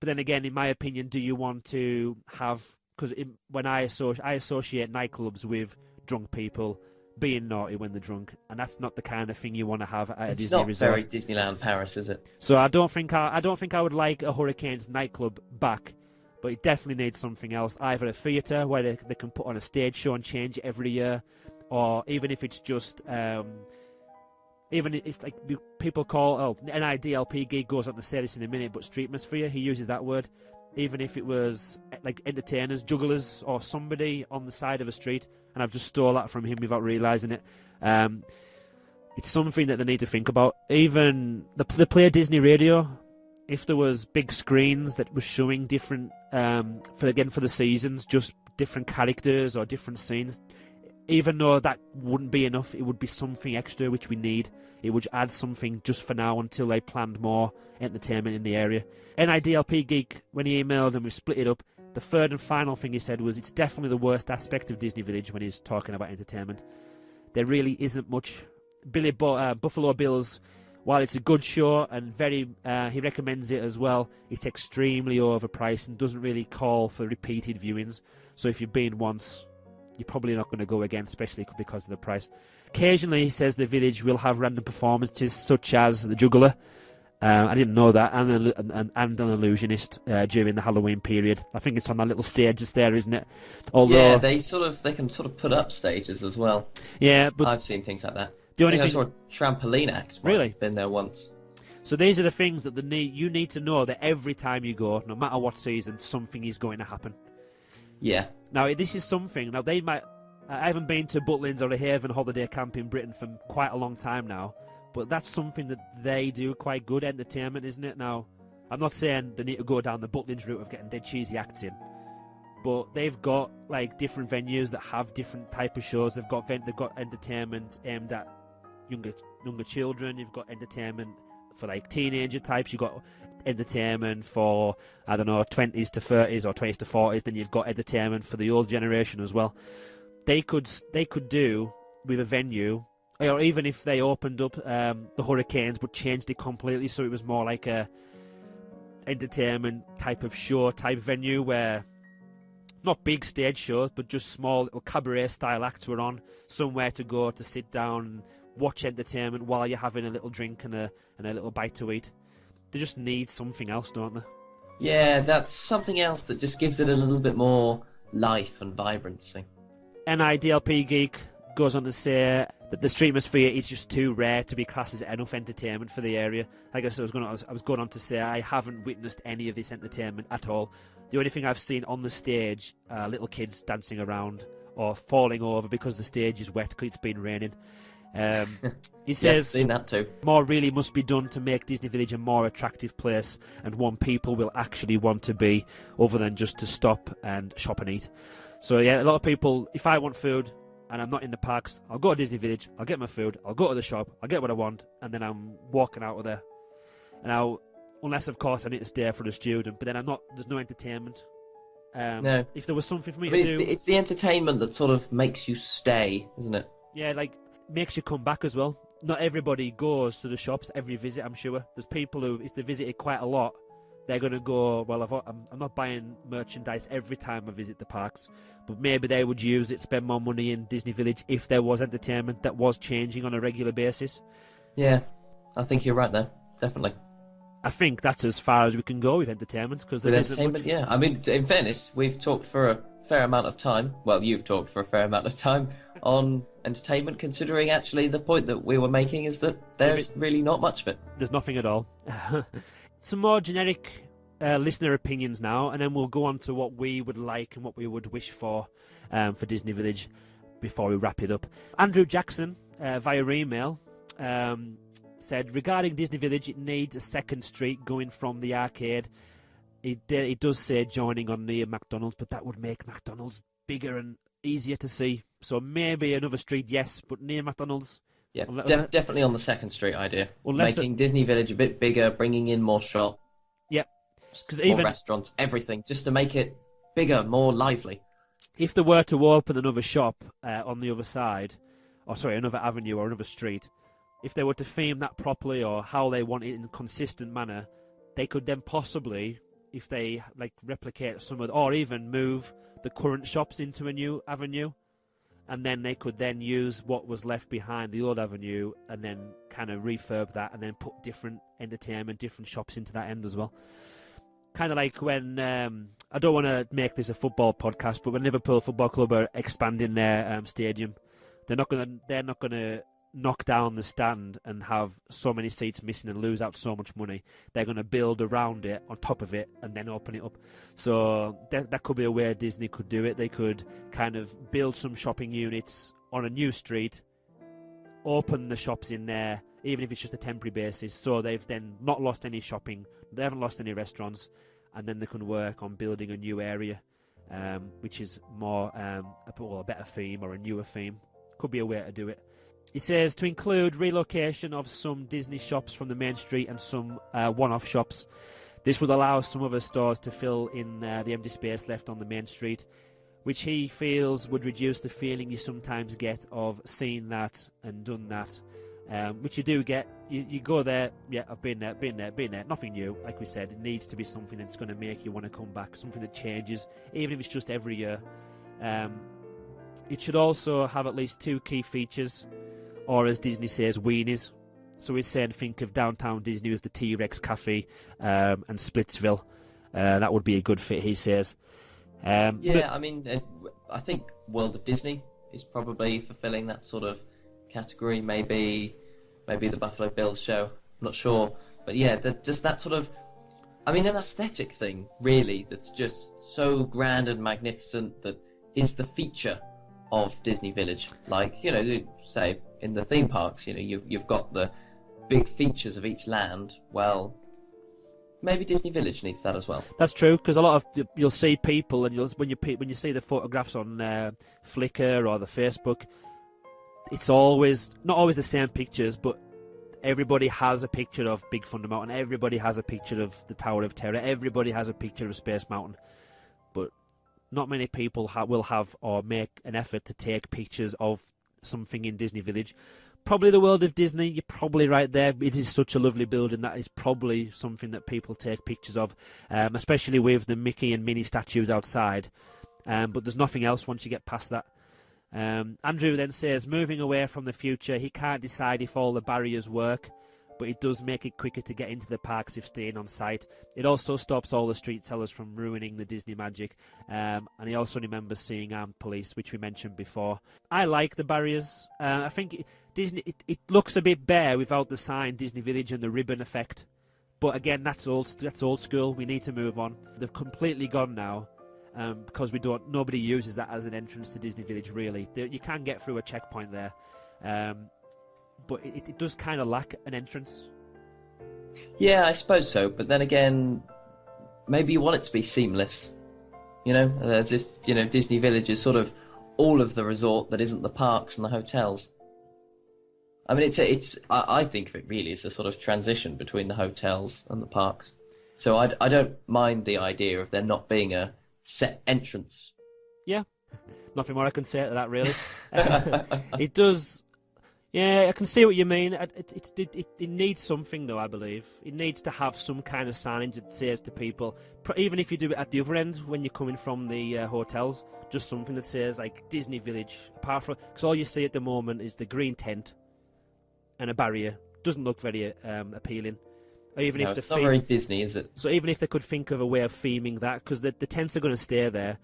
But then again, in my opinion, do you want to have, because when I associate nightclubs with drunk people being naughty when they're drunk, and that's not the kind of thing you want to have at a Disney resort. It's not very Disneyland Paris, is it? So I don't think I would like a Hurricanes nightclub back, but it definitely needs something else. Either a theatre where they can put on a stage show and change it every year, or even if it's just, even if like people call, an IDLP gig goes on to say this in a minute, but streetmosphere, he uses that word. Even if it was like entertainers, jugglers, or somebody on the side of a street, and I've just stole that from him without realising it. It's something that they need to think about. Even the play Disney Radio, if there was big screens that were showing different for the seasons, just different characters or different scenes. Even though that wouldn't be enough, it would be something extra which we need. It would add something just for now until they planned more entertainment in the area. NIDLP Geek, when he emailed and we split it up, the third and final thing he said was it's definitely the worst aspect of Disney Village when he's talking about entertainment. There really isn't much. Buffalo Bills, while it's a good show and he recommends it as well, it's extremely overpriced and doesn't really call for repeated viewings. So if you've been once, you're probably not going to go again, especially because of the price. Occasionally, he says the village will have random performances, such as the Juggler. I didn't know that, and an illusionist during the Halloween period. I think it's on that little stage just there, isn't it? Although, yeah, they can sort of put up stages as well. Yeah, but I've seen things like that. I saw a trampoline act. Really? I've been there once. So these are the things that you need to know that every time you go, no matter what season, something is going to happen. Yeah. Now, this is something. Now, they might. I haven't been to Butlins or a Haven holiday camp in Britain for quite a long time now, but that's something that they do quite good entertainment, isn't it? Now, I'm not saying they need to go down the Butlins route of getting dead cheesy acts in, but they've got like different venues that have different type of shows. They've got entertainment aimed at younger children. You've got entertainment for like teenager types. You've got entertainment for, I don't know, 20s to 30s or 20s to 40s. Then you've got entertainment for the old generation as well. They could do with a venue, or even if they opened up the Hurricanes but changed it completely so it was more like a entertainment type of show type venue where not big stage shows but just small little cabaret style acts were on, somewhere to go to sit down and watch entertainment while you're having a little drink and a little bite to eat. They just need something else, don't they? Yeah, that's something else that just gives it a little bit more life and vibrancy. NIDLP Geek goes on to say that the streamosphere is just too rare to be classed as enough entertainment for the area. I guess I was going on to say I haven't witnessed any of this entertainment at all. The only thing I've seen on the stage are little kids dancing around or falling over because the stage is wet because it's been raining. He says seen that too. More really must be done to make Disney Village a more attractive place and one people will actually want to be, other than just to stop and shop and eat. So yeah, a lot of people, if I want food and I'm not in the parks, I'll go to Disney Village, I'll get my food, I'll go to the shop, I'll get what I want, and then I'm walking out of there. And now, unless of course I need to stay for the student, but then there's no entertainment. No. If there was something for me to do... It's the entertainment that sort of makes you stay, isn't it? Yeah, like, makes you come back as well. Not everybody goes to the shops every visit, I'm sure. There's people who, if they visit it quite a lot, they're going to go, well, I'm not buying merchandise every time I visit the parks, but maybe they would use it, spend more money in Disney Village if there was entertainment that was changing on a regular basis. Yeah, I think you're right there, definitely. I think that's as far as we can go with entertainment. Because yeah. I mean, in fairness, we've talked for a fair amount of time, well, you've talked for a fair amount of time on entertainment, considering actually the point that we were making is that there's really not much of it. There's nothing at all. Some more generic listener opinions now, and then we'll go on to what we would like and what we would wish for Disney Village before we wrap it up. Andrew Jackson, via email, said, regarding Disney Village, it needs a second street going from the arcade. It does say joining on near McDonald's, but that would make McDonald's bigger and easier to see. So maybe another street, yes, but near McDonald's. Yeah, definitely on the second street idea. Making Disney Village a bit bigger, bringing in more shops. Yep. More restaurants, everything, just to make it bigger, more lively. If they were to open another shop on the other side, another avenue or another street, if they were to theme that properly or how they want it in a consistent manner, they could then possibly, if they replicate some of, or even move the current shops into a new avenue, and then they could then use what was left behind the old avenue and then kind of refurb that and then put different entertainment, different shops into that end as well. Kind of like when, I don't want to make this a football podcast, but when Liverpool Football Club are expanding their stadium, they're not going to knock down the stand and have so many seats missing and lose out so much money. They're going to build around it, on top of it, and then open it up. So that could be a way Disney could do it. They could kind of build some shopping units on a new street, open the shops in there, even if it's just a temporary basis, so they've then not lost any shopping, they haven't lost any restaurants, and then they can work on building a new area, which is more a better theme or a newer theme. Could be a way to do it. He says to include relocation of some Disney shops from the main street and some one-off shops. This would allow some other stores to fill in the empty space left on the main street, which he feels would reduce the feeling you sometimes get of seeing that and done that, which you do get. You go there, yeah, I've been there, nothing new. Like we said, it needs to be something that's going to make you want to come back, something that changes, even if it's just every year. It should also have at least 2 key features, or as Disney says, weenies. So he's saying think of Downtown Disney with the T-Rex Cafe and Splitsville. That would be a good fit, he says. I mean, I think World of Disney is probably fulfilling that sort of category. Maybe the Buffalo Bills show. I'm not sure, but yeah, just that sort of, I mean, an aesthetic thing, really, that's just so grand and magnificent that is the feature of Disney Village. Like, you know, say in the theme parks, you know, you've got the big features of each land. Well, maybe Disney Village needs that as well. That's true, because a lot of you'll see people, and when you see the photographs on Flickr or the Facebook, it's not always the same pictures, but everybody has a picture of Big Thunder Mountain. Everybody has a picture of the Tower of Terror. Everybody has a picture of Space Mountain, but not many people will have or make an effort to take pictures of something in Disney Village. Probably the World of Disney, you're probably right there. It is such a lovely building that is probably something that people take pictures of, especially with the Mickey and Minnie statues outside. But there's nothing else once you get past that. Andrew then says, moving away from the future, he can't decide if all the barriers work, but it does make it quicker to get into the parks if staying on site. It also stops all the street sellers from ruining the Disney magic. And he also remembers seeing armed police, which we mentioned before. I like the barriers. I think Disney it looks a bit bare without the sign Disney Village and the ribbon effect. But again, that's old school. We need to move on. They've completely gone now. Because nobody uses that as an entrance to Disney Village, really. You can get through a checkpoint there. But it does kind of lack an entrance. Yeah, I suppose so. But then again, maybe you want it to be seamless. You know, as if, you know, Disney Village is sort of all of the resort that isn't the parks and the hotels. I mean, I think of it really as a sort of transition between the hotels and the parks. So I don't mind the idea of there not being a set entrance. Yeah, nothing more I can say to that, really. It does. Yeah, I can see what you mean. It needs something, though, I believe. It needs to have some kind of signage that says to people, even if you do it at the other end when you're coming from the hotels, just something that says, like, Disney Village. Apart from, because all you see at the moment is the green tent and a barrier. Doesn't look very appealing. Or even if it's not very Disney, is it? So even if they could think of a way of theming that, because the tents are going to stay there,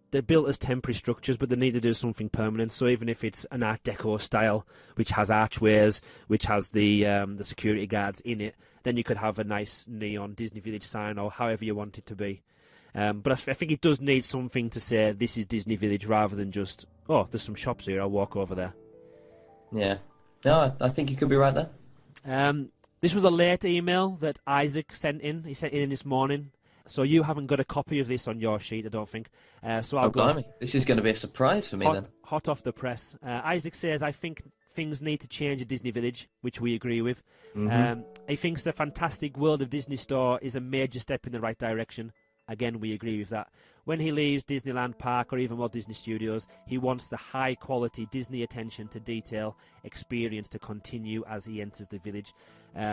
they're built as temporary structures, but they need to do something permanent. So even if it's an Art Deco style, which has archways, which has the security guards in it, then you could have a nice neon Disney Village sign, or however you want it to be. But I think it does need something to say this is Disney Village, rather than just, oh, there's some shops here, I'll walk over there. Yeah. No, I think you could be right there. This was a late email that Isaac sent in. He sent it in this morning. So you haven't got a copy of this on your sheet, I don't think. So I'll go. Blimey. This is going to be a surprise for me then. Hot off the press. Isaac says, I think things need to change at Disney Village, which we agree with. Mm-hmm. He thinks the fantastic World of Disney store is a major step in the right direction. Again, we agree with that. When he leaves Disneyland Park or even Walt Disney Studios, he wants the high-quality Disney attention to detail experience to continue as he enters the village.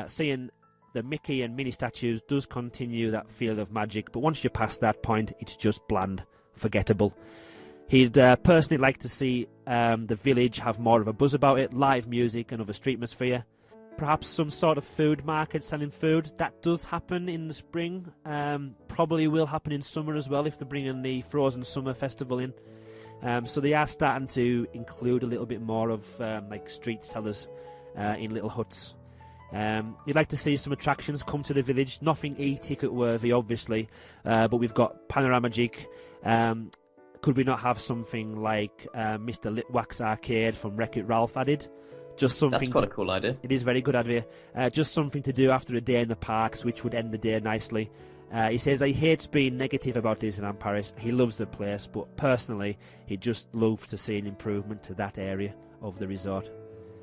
Seeing the Mickey and Minnie statues does continue that feel of magic, but once you're past that point, it's just bland, forgettable. He'd personally like to see the village have more of a buzz about it, live music and other streetmosphere. Perhaps some sort of food market selling food. That does happen in the spring. Probably will happen in summer as well if they're bringing the Frozen Summer Festival in. So they are starting to include a little bit more of like street sellers in little huts. You'd like to see some attractions come to the village. Nothing e-ticket worthy, obviously, but we've got Panoramagic. Could we not have something like Mr. Litwack's Arcade from Wreck-It Ralph added? Just something. That's quite a cool idea. It is a very good idea. Just something to do after a day in the parks, which would end the day nicely. He says he hates being negative about Disneyland Paris. He loves the place, but personally, he'd just love to see an improvement to that area of the resort.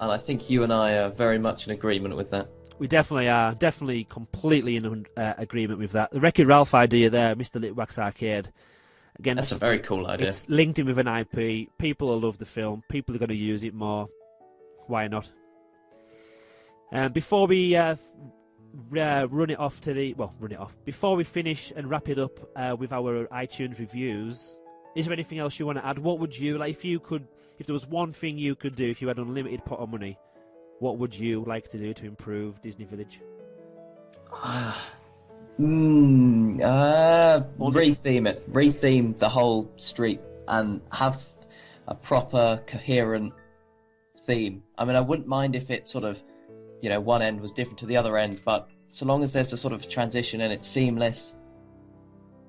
And I think you and I are very much in agreement with that. We definitely are, definitely completely in agreement with that. The Wreck-It Ralph idea there, Mr. Litwack's Arcade. Again, That's a very cool idea. It's linked in with an IP. People will love the film. People are going to use it more. Why not? Before we run it off. Before we finish and wrap it up with our iTunes reviews, is there anything else you want to add? What would you like if there was one thing you could do if you had unlimited pot of money? What would you like to do to improve Disney Village? Retheme it. Retheme the whole street and have a proper, coherent theme. I mean, I wouldn't mind if it sort of, one end was different to the other end, but so long as there's a sort of transition and it's seamless,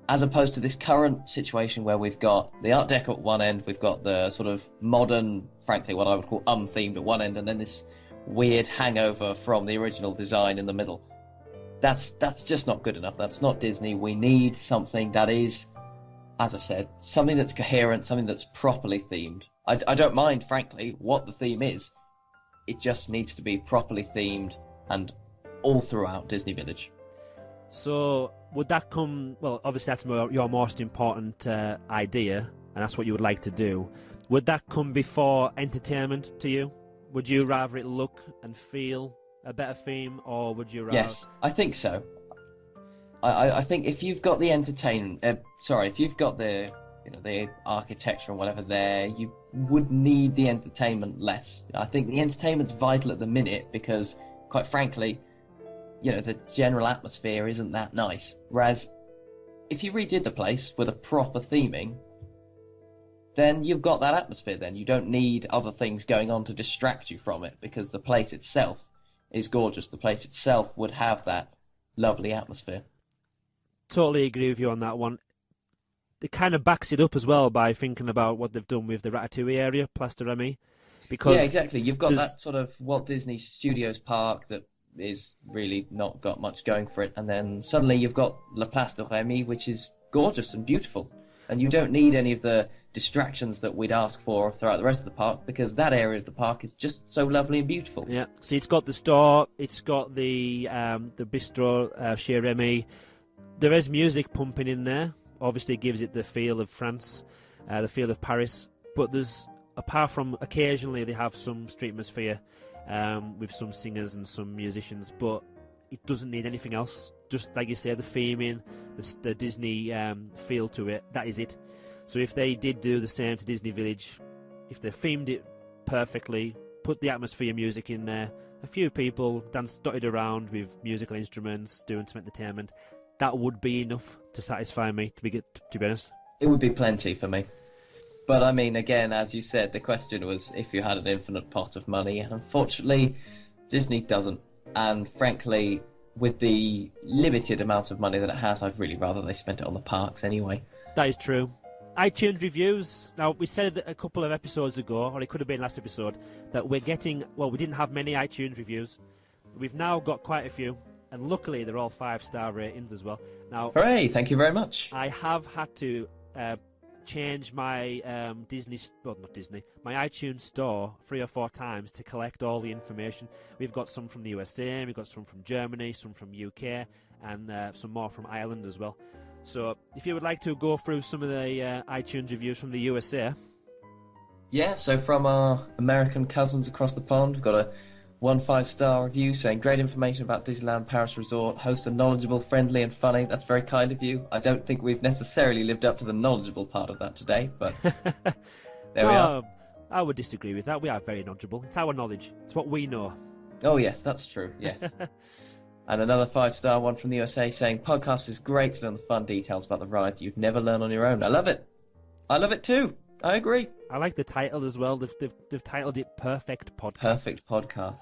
as opposed to this current situation where we've got the Art Deco at one end, we've got the sort of modern, frankly, what I would call themed at one end, and then this weird hangover from the original design in the middle. That's just not good enough. That's not Disney. We need something that is, as I said, something that's coherent, something that's properly themed. I don't mind, frankly, what the theme is. It just needs to be properly themed and all throughout Disney Village. So would that come... Well, obviously that's your most important idea, and that's what you would like to do. Would that come before entertainment to you? Would you rather it look and feel a better theme, or would you rather... Yes, I think so. I think if you've got the if you've got the the architecture and whatever there, you would need the entertainment less. I think the entertainment's vital at the minute because, quite frankly, the general atmosphere isn't that nice. Whereas, if you redid the place with a proper theming, then you've got that atmosphere then. You don't need other things going on to distract you from it because the place itself is gorgeous. The place itself would have that lovely atmosphere. Totally agree with you on that one. It kind of backs it up as well by thinking about what they've done with the Ratatouille area, Place de Remy. Because yeah, exactly. You've got that sort of Walt Disney Studios park that is really not got much going for it, and then suddenly you've got La Place de Remy, which is gorgeous and beautiful. And you don't need any of the distractions that we'd ask for throughout the rest of the park because that area of the park is just so lovely and beautiful. Yeah, so it's got the store, it's got the bistro, Chez Remy. There is music pumping in there. Obviously, it gives it the feel of France, the feel of Paris. But there's, apart from occasionally they have some streetmosphere with some singers and some musicians, but it doesn't need anything else. Just like you say, the theming, the Disney feel to it, that is it. So if they did do the same to Disney Village, if they themed it perfectly, put the atmosphere music in there, a few people dotted around with musical instruments, doing some entertainment, that would be enough to satisfy me, to be honest. It would be plenty for me. But I mean, again, as you said, the question was if you had an infinite pot of money, and unfortunately, Disney doesn't. And frankly, with the limited amount of money that it has, I'd really rather they spent it on the parks anyway. That is true. iTunes reviews. Now, we said a couple of episodes ago, or it could have been last episode, that we're getting... Well, we didn't have many iTunes reviews. We've now got quite a few, and luckily they're all 5-star ratings as well. Now, hooray! Thank you very much. I have had to change my my iTunes store 3 or 4 times to collect all the information. We've got some from the USA, we've got some from Germany, some from UK, and some more from Ireland as well. So if you would like to go through some of the iTunes reviews from the USA. Yeah, so from our American cousins across the pond, we've got a 1 5-star review saying, great information about Disneyland Paris Resort. Hosts are knowledgeable, friendly and funny. That's very kind of you. I don't think we've necessarily lived up to the knowledgeable part of that today, but there we are. I would disagree with that. We are very knowledgeable. It's our knowledge. It's what we know. Oh, yes, that's true. Yes. And another 5-star one from the USA saying, podcast is great to learn the fun details about the rides you'd never learn on your own. I love it. I love it too. I agree. I like the title as well. They've titled it Perfect Podcast. Perfect Podcast.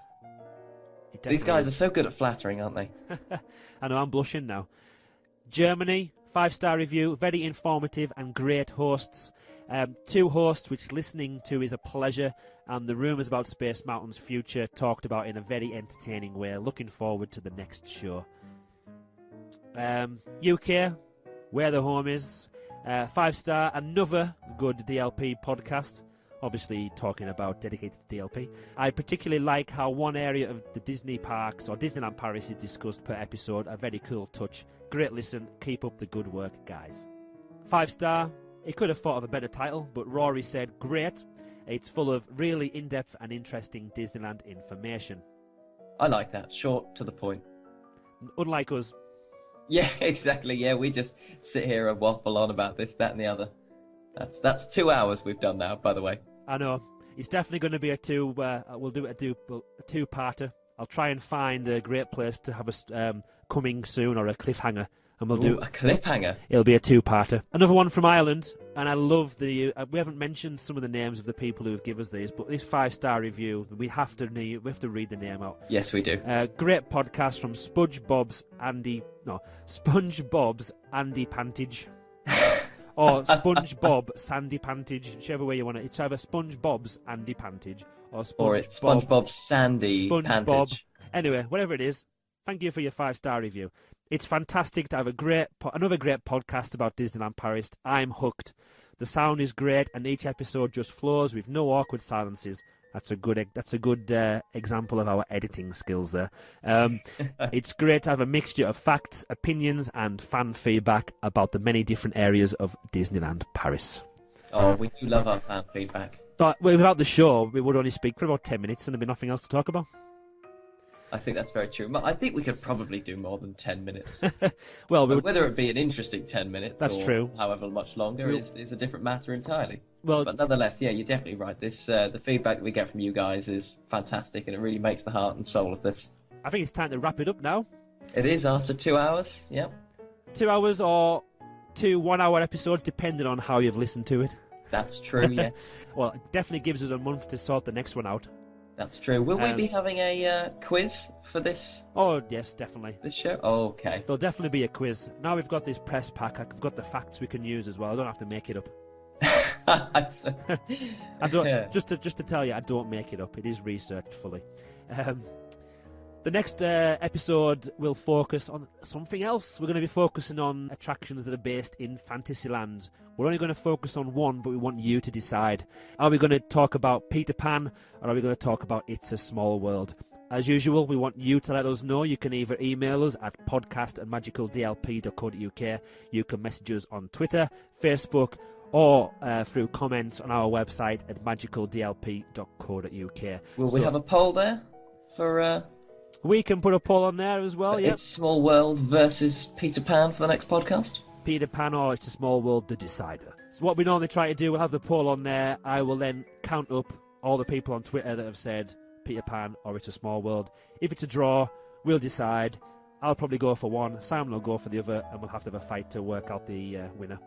These guys are so good at flattering, aren't they? I know, I'm blushing now. Germany, 5-star review, very informative and great hosts. 2 hosts which listening to is a pleasure, and the rumours about Space Mountain's future talked about in a very entertaining way. Looking forward to the next show. UK, where the home is. 5-star, another good DLP podcast. Obviously talking about dedicated to DLP. I particularly like how one area of the Disney parks or Disneyland Paris is discussed per episode. A very cool touch. Great listen. Keep up the good work, guys. 5-star. He could have thought of a better title, but Rory said, great. It's full of really in-depth and interesting Disneyland information. I like that. Short, to the point. Unlike us. Yeah, exactly. Yeah, we just sit here and waffle on about this, that, and the other. That's 2 hours we've done now, by the way. I know. It's definitely going to be a two-parter. I'll try and find a great place to have us coming soon, or a cliffhanger, and we'll do a cliffhanger. It'll be a two-parter. Another one from Ireland, and I love the. We haven't mentioned some of the names of the people who have given us these, but this 5-star review, we have to read the name out. Yes, we do. Great podcast from SpongeBob's Andy Pantage. Or SpongeBob Sandy Pantage, whichever way you want it. It's either SpongeBob's Andy Pantage or it's SpongeBob's Sandy Pantage. Anyway, whatever it is, thank you for your 5-star review. It's fantastic to have another great podcast about Disneyland Paris. I'm hooked. The sound is great, and each episode just flows with no awkward silences. That's a good example of our editing skills there. It's great to have a mixture of facts, opinions, and fan feedback about the many different areas of Disneyland Paris. Oh, we do love our fan feedback. But without the show, we would only speak for about 10 minutes and there'd be nothing else to talk about. I think that's very true. I think we could probably do more than 10 minutes. Well, whether it be an interesting 10 minutes that's or true. However much longer is a different matter entirely. Well, but nonetheless, yeah, you're definitely right. The feedback that we get from you guys is fantastic, and it really makes the heart and soul of this. I think it's time to wrap it up now. It is after 2 hours, yeah. 2 hours or 2 1-hour episodes, depending on how you've listened to it. That's true, yes. Well, it definitely gives us a month to sort the next one out. That's true. Will we be having a quiz for this? Oh, yes, definitely. This show? Oh, okay. There'll definitely be a quiz. Now we've got this press pack, I've got the facts we can use as well. I don't have to make it up. I don't. Yeah. Just to tell you, I don't make it up. It is researched fully. The next episode will focus on something else. We're going to be focusing on attractions that are based in Fantasyland. We're only going to focus on one, but we want you to decide. Are we going to talk about Peter Pan, or are we going to talk about It's a Small World? As usual, we want you to let us know. You can either email us at podcast@magicaldlp.co.uk. You can message us on Twitter, Facebook, or through comments on our website at magicaldlp.co.uk. Will we have a poll there for... We can put a poll on there as well, yeah. It's a Small World versus Peter Pan for the next podcast? Peter Pan or It's a Small World, the decider. So what we normally try to do, we'll have the poll on there. I will then count up all the people on Twitter that have said Peter Pan or It's a Small World. If it's a draw, we'll decide. I'll probably go for one, Simon will go for the other, and we'll have to have a fight to work out the winner.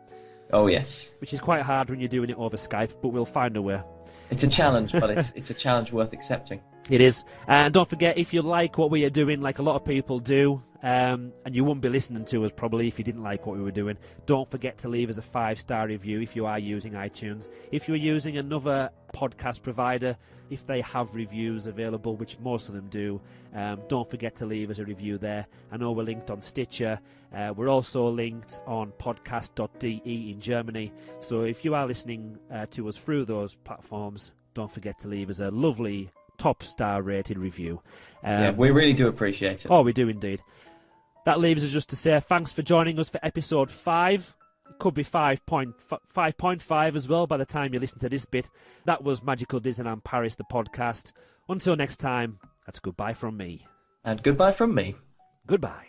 Oh, yes. Which is quite hard when you're doing it over Skype, but we'll find a way. It's a challenge, but it's a challenge worth accepting. It is. And don't forget, if you like what we are doing, like a lot of people do, and you wouldn't be listening to us probably if you didn't like what we were doing, don't forget to leave us a 5-star review if you are using iTunes. If you're using another podcast provider, if they have reviews available, which most of them do, don't forget to leave us a review there. I know we're linked on Stitcher. We're also linked on podcast.de in Germany. So if you are listening to us through those platforms, don't forget to leave us a lovely top star rated review. Yeah, we really do appreciate it. Oh, we do indeed. That leaves us just to say thanks for joining us for episode 5. It could be 5.5 as well by the time you listen to this bit. That was Magical Disneyland Paris, the podcast. Until next time, that's goodbye from me. And goodbye from me. Goodbye.